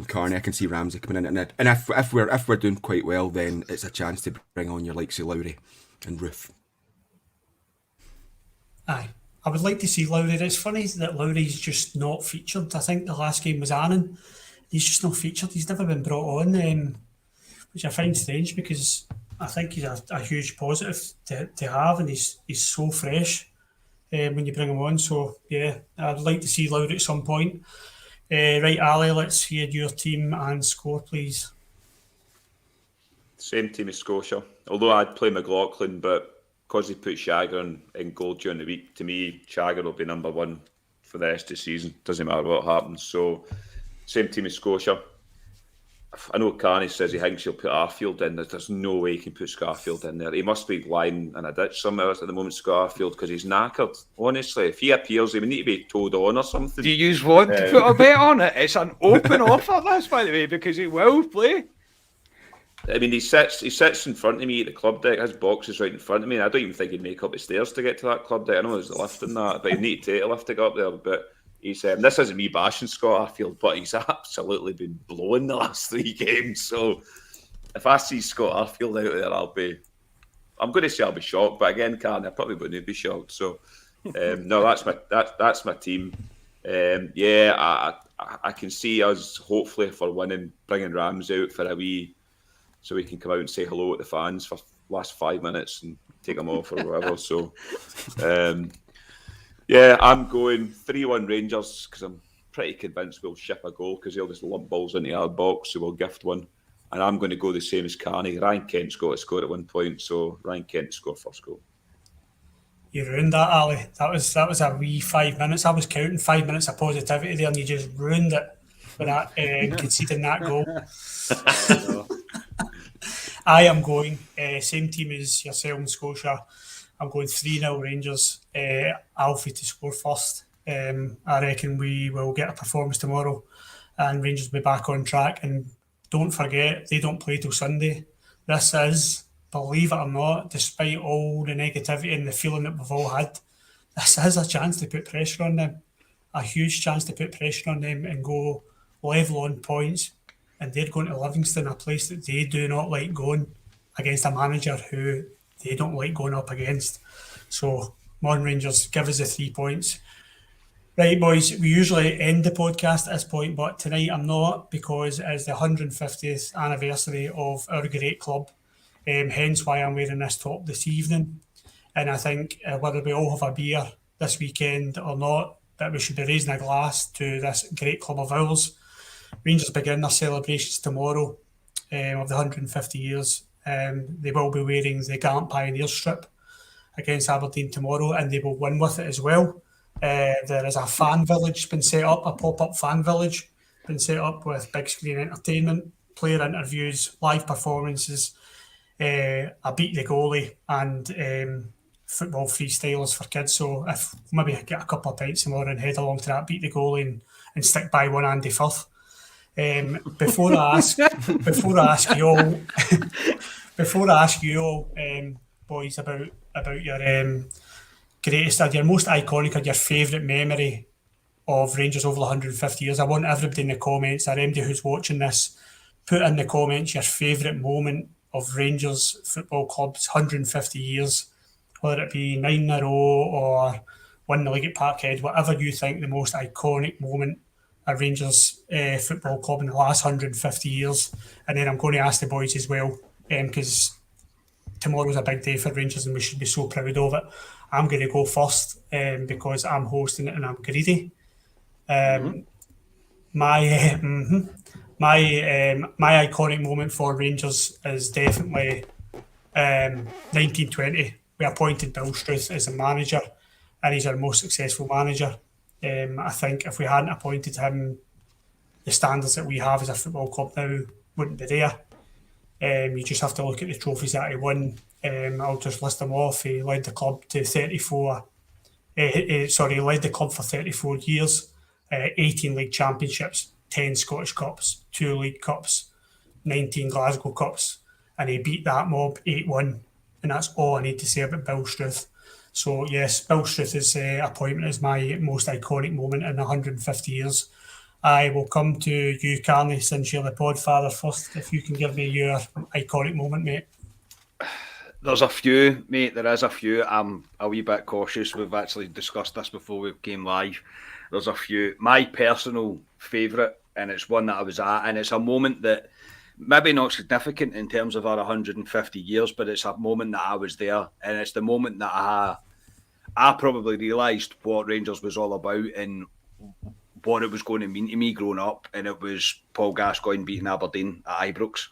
Carney. I can see Ramsey coming in, and if we're doing quite well, then it's a chance to bring on your likes of Lowry and Roof. Aye, I would like to see Lowry. It's funny that Lowry's just not featured. I think the last game was Annan. He's just not featured. He's never been brought on, which I find strange because I think he's a huge positive to have, and he's so fresh when you bring him on. So yeah, I'd like to see Lowry at some point. Right, Ali, let's hear your team and score, please. Same team as Scotia. Although I'd play McLaughlin, but because he put Shagger in goal during the week, to me, Shagger will be number one for the rest of the season. Doesn't matter what happens. So, same team as Scotia. I know Carney says he thinks he'll put Arfield in. There's no way he can put Scarfield in there. He must be lying in a ditch somewhere at the moment, Scarfield, because he's knackered. Honestly, if he appears, he would need to be towed on or something. Do you want to put a bet on it? It's an open offer, this, by the way, because he will play. I mean, he sits in front of me at the club deck. His box is right in front of me. And I don't even think he'd make up the stairs to get to that club deck. I know there's a lift in that, but he'd need to take a lift to get up there. But he's this isn't me bashing Scott Arfield, but he's absolutely been blowing the last 3 games. So if I see Scott Arfield out there, I'm going to say I'll be shocked. But again, I probably wouldn't be shocked. So no, that's my team. I can see us hopefully for winning, bringing Rams out for a wee, so we can come out and say hello to the fans for the last 5 minutes and take them off or whatever. So. Yeah, I'm going 3-1 Rangers because I'm pretty convinced we'll ship a goal because they'll just lump balls into our box, so we'll gift one. And I'm going to go the same as Carney. Ryan Kent's got to score at 1 point, so Ryan Kent to score first goal. You ruined that, Ali. That was a wee 5 minutes. I was counting 5 minutes of positivity there, and you just ruined it for that conceding that goal. I am going same team as yourself and Scotia. I'm going 3-0 Rangers. Alfie to score first. I reckon we will get a performance tomorrow and Rangers will be back on track. And don't forget, they don't play till Sunday. This is, believe it or not, despite all the negativity and the feeling that we've all had, this is a chance to put pressure on them. A huge chance to put pressure on them and go level on points. And they're going to Livingston, a place that they do not like going, against a manager who they don't like going up against. So Come on, Rangers, give us the 3 points. Right, boys, we usually end the podcast at this point, but tonight I'm not, because it's the 150th anniversary of our great club. Hence why I'm wearing this top this evening. And I think whether we all have a beer this weekend or not, that we should be raising a glass to this great club of ours. Rangers begin their celebrations tomorrow of the 150 years. They will be wearing the Gallant Pioneer strip against Aberdeen tomorrow, and they will win with it as well. There is a fan village been set up, a pop-up fan village been set up with big screen entertainment, player interviews, live performances, a beat the goalie, and football freestylers for kids. So if maybe get a couple of pints tomorrow and head along to that, beat the goalie and stick by one Andy Firth. Before I ask you all, boys, about your greatest, or your most iconic, or your favourite memory of Rangers over the 150 years. I want everybody in the comments, or anybody who's watching this, put in the comments your favourite moment of Rangers Football Club's 150 years, whether it be 9 in a row or win the league at Parkhead, whatever you think the most iconic moment of Rangers Football Club in the last 150 years. And then I'm going to ask the boys as well, because tomorrow's a big day for Rangers and we should be so proud of it. I'm going to go first because I'm hosting it and I'm greedy. My iconic moment for Rangers is definitely 1920. We appointed Bill Struth as a manager, and he's our most successful manager. I think if we hadn't appointed him, the standards that we have as a football club now wouldn't be there. You just have to look at the trophies that he won. I'll just list them off. He led the club to 34. He led the club for 34 years. 18 league championships, 10 Scottish Cups, 2 League Cups, 19 Glasgow Cups, and he beat that mob 8-1. And that's all I need to say about Bill Struth. So yes, Bill Struth's appointment is my most iconic moment in 150 years. I will come to you, Carney, since you're the podfather first. If you can give me your iconic moment, mate. There's a few, mate. There is a few. I'm a wee bit cautious. We've actually discussed this before we came live. There's a few. My personal favourite, and it's one that I was at, and it's a moment that maybe not significant in terms of our 150 years, but it's a moment that I was there, and it's the moment that I probably realised what Rangers was all about and what it was going to mean to me growing up, and it was Paul Gascoigne beating Aberdeen at Ibrox.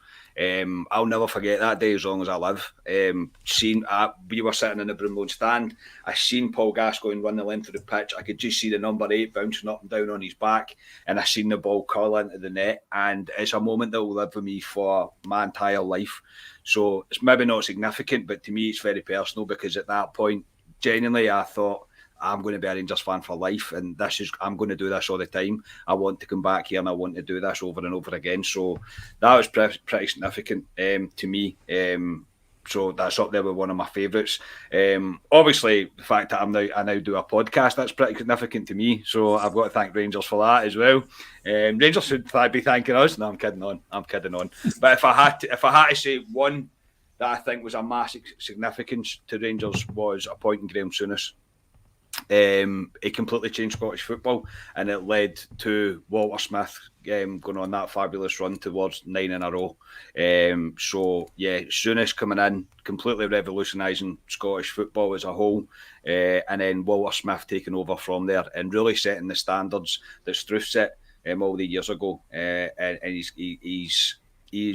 I'll never forget that day as long as I live. We were sitting in the Broomloan stand. I seen Paul Gascoigne run the length of the pitch. I could just see the number 8 bouncing up and down on his back, and I seen the ball curl into the net. And it's a moment that will live with me for my entire life. So it's maybe not significant, but to me it's very personal, because at that point, genuinely, I thought, I'm going to be a Rangers fan for life, and I'm going to do this all the time. I want to come back here and I want to do this over and over again. So that was pretty significant to me. So that's up there with one of my favourites. Obviously, the fact that I now do a podcast, that's pretty significant to me. So I've got to thank Rangers for that as well. Rangers should be thanking us. No, I'm kidding on. But if I had to say one that I think was a massive significance to Rangers, was appointing Graham Souness. It completely changed Scottish football, and it led to Walter Smith going on that fabulous run towards 9 in a row. So yeah, Souness coming in, completely revolutionising Scottish football as a whole, and then Walter Smith taking over from there and really setting the standards that Struth set all the years ago. And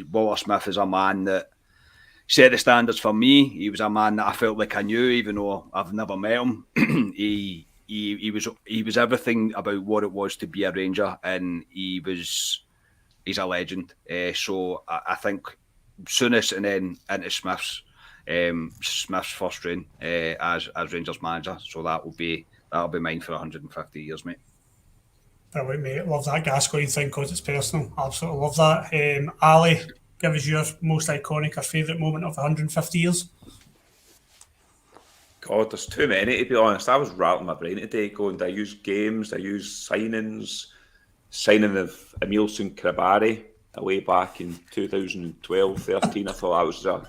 Walter Smith is a man that set the standards for me. He was a man that I felt like I knew, even though I've never met him. He was everything about what it was to be a Ranger, and he's a legend. So I think Souness, and then into Smith's first reign as Rangers manager. So that'll be mine for 150 years, mate. Brilliant, mate. Love that Gascoigne thing because it's personal. Absolutely love that. Ali, give us your most iconic or favourite moment of 150 years. God, there's too many, to be honest. I was rattling my brain today going, do I use games? Do I use signings? Signing of Emilson Krabari away back in 2012-13. I thought that was an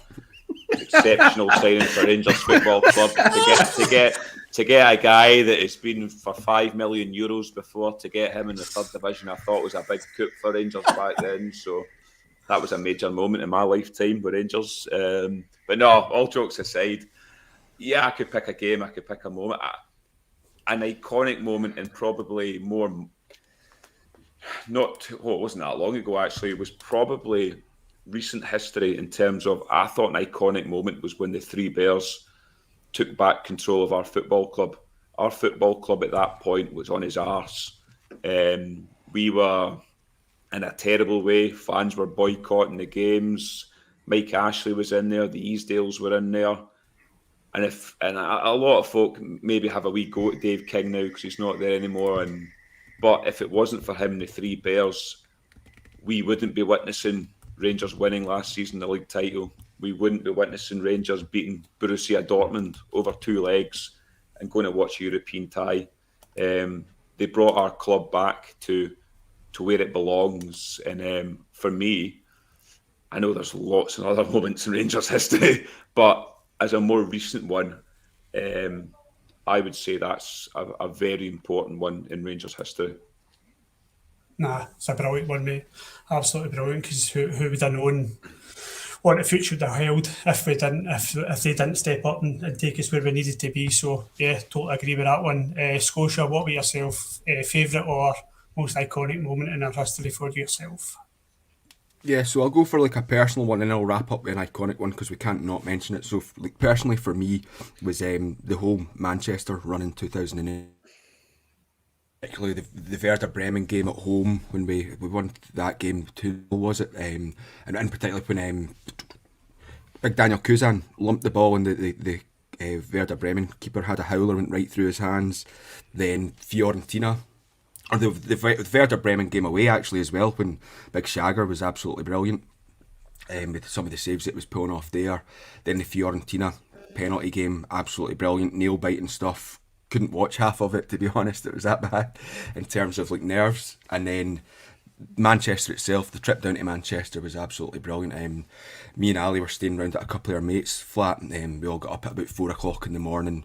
exceptional signing for Rangers Football Club to to get a guy that has been for €5 million before, to get him in the third division, I thought was a big coup for Rangers back then. So that was a major moment in my lifetime with Rangers. But no, all jokes aside, yeah, I could pick a game, I could pick a moment. An iconic moment, and probably more, it wasn't that long ago actually, it was probably recent history in terms of, I thought an iconic moment was when the Three Bears took back control of our football club. Our football club at that point was on his arse. We were in a terrible way. Fans were boycotting the games. Mike Ashley was in there. The Easdales were in there. And a lot of folk maybe have a wee go at Dave King now because he's not there anymore. But if it wasn't for him, the Three Bears, we wouldn't be witnessing Rangers winning last season the league title. We wouldn't be witnessing Rangers beating Borussia Dortmund over 2 legs and going to watch a European tie. They brought our club back to where it belongs. And for me, I know there's lots of other moments in Rangers history, but as a more recent one, I would say that's a very important one in Rangers history. Nah, it's a brilliant one, mate. Absolutely brilliant, because who would have known what the future would have held if they didn't step up and take us where we needed to be. So yeah, totally agree with that one. Scotia, what about yourself? Favourite or most iconic moment in our history for yourself? Yeah, so I'll go for like a personal one, and I'll wrap up with an iconic one because we can't not mention it. So like personally for me was the whole Manchester run in 2008. Particularly the Werder Bremen game at home when we won that game 2-0, was it? And in particular when Big Daniel Kuzan lumped the ball and the Werder Bremen keeper had a howler, went right through his hands. Then Fiorentina, or the Werder Bremen game away actually as well, when Big Shagger was absolutely brilliant with some of the saves that was pulling off there. Then the Fiorentina penalty game, absolutely brilliant, nail biting stuff. Couldn't watch half of it, to be honest. It was that bad in terms of like nerves. And then Manchester itself, the trip down to Manchester was absolutely brilliant. Me and Ali were staying round at a couple of our mates' flat. We all got up at about 4 o'clock in the morning,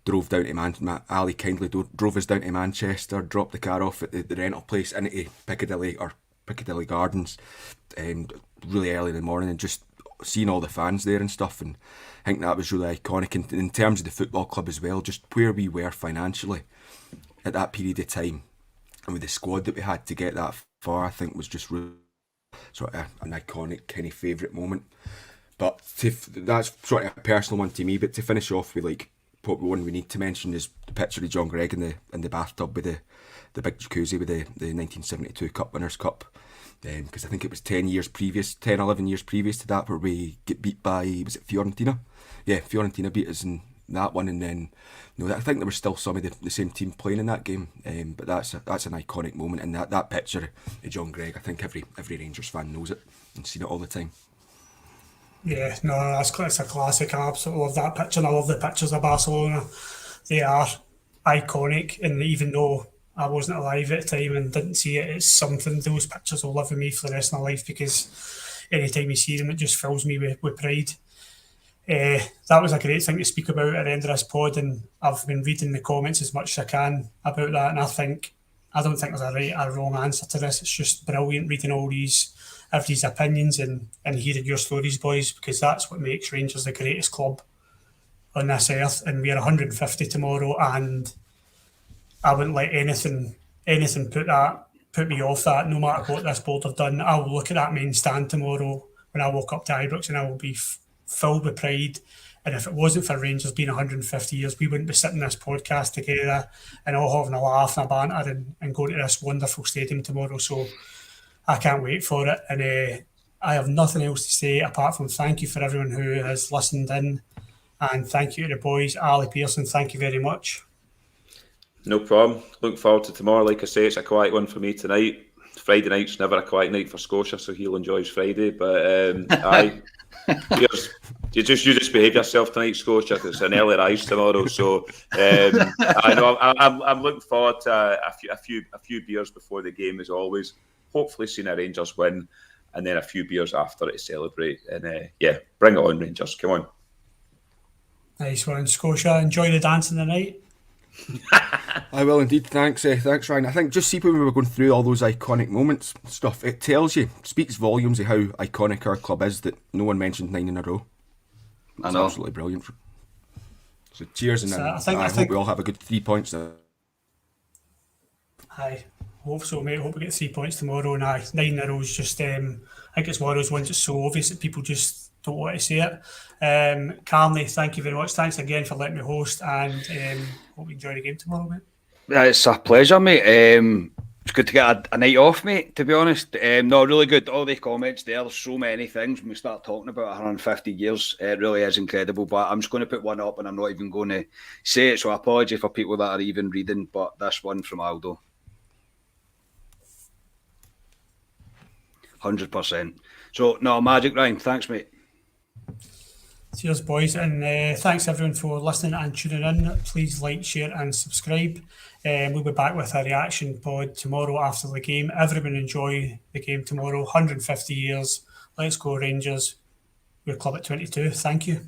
drove down to Manchester. Ali kindly drove us down to Manchester, dropped the car off at the rental place into Piccadilly Gardens really early in the morning, and just seeing all the fans there and stuff, and I think that was really iconic. And in terms of the football club as well, just where we were financially at that period of time, and with the squad that we had to get that far, I think was just really sort of an iconic kind of favourite moment. But that's sort of a personal one to me. But to finish off with like what one we need to mention is the picture of John Gregg in the bathtub with the big jacuzzi with the 1972 Cup Winners' Cup. Because I think it was 11 years previous to that where we get beat by, was it Fiorentina? Yeah, Fiorentina beat us in that one, and then I think there was still some of the same team playing in that game. But that's an iconic moment, and that picture of John Gregg, I think every Rangers fan knows it and seen it all the time. Yeah, no, it's a classic. I absolutely love that picture, and I love the pictures of Barcelona. They are iconic, and even though I wasn't alive at the time and didn't see it, it's something, those pictures will live with me for the rest of my life, because anytime you see them, it just fills me with pride. That was a great thing to speak about at the end of this pod, and I've been reading the comments as much as I can about that, and I don't think there's a right or wrong answer to this. It's just brilliant reading all these opinions and hearing your stories, boys, because that's what makes Rangers the greatest club on this earth. And we're 150 tomorrow, and I wouldn't let anything put me off that. No matter what this board have done, I will look at that main stand tomorrow when I walk up to Ibrox, and I will be filled with pride. And if it wasn't for Rangers being 150 years, we wouldn't be sitting this podcast together and all having a laugh and a banter and going to this wonderful stadium tomorrow. So I can't wait for it. And I have nothing else to say apart from thank you for everyone who has listened in, and thank you to the boys. Ali Pearson, thank you very much. No problem. Looking forward to tomorrow. Like I say, it's a quiet one for me tonight. Friday night's never a quiet night for Scotia, so he'll enjoy his Friday. But you just behave yourself tonight, Scotia, because it's an early rise tomorrow. So I know I'm looking forward to a few beers before the game, as always. Hopefully, seeing a Rangers win, and then a few beers after it to celebrate. And bring it on, Rangers! Come on. Nice one, Scotia. Enjoy the dancing tonight. I will indeed. Thanks, thanks, Ryan. I think just see when we were going through all those iconic moments stuff, it tells you, speaks volumes of how iconic our club is that no one mentioned 9 in a row. It's absolutely brilliant. So cheers, and I hope we all have a good 3 points there. Aye, hope so, mate. Hope we get 3 points tomorrow. And 9 in a row is just, I think it's one of those ones that's so obvious that people just don't want to say it. Carnley, thank you very much. Thanks again for letting me host, and hope you enjoy the game tomorrow, mate. Yeah, it's a pleasure, mate. It's good to get a night off, mate, to be honest. No, really good. All the comments there's so many things. When we start talking about 150 years, it really is incredible. But I'm just going to put one up and I'm not even going to say it. So I apologize for people that are even reading. But this one from Aldo. 100%. So, no, magic, Ryan. Thanks, mate. Cheers, boys, and thanks everyone for listening and tuning in. Please like, share and subscribe. We'll be back with a reaction pod tomorrow after the game. Everyone enjoy the game tomorrow. 150 years. Let's go Rangers. We're club at 22. Thank you.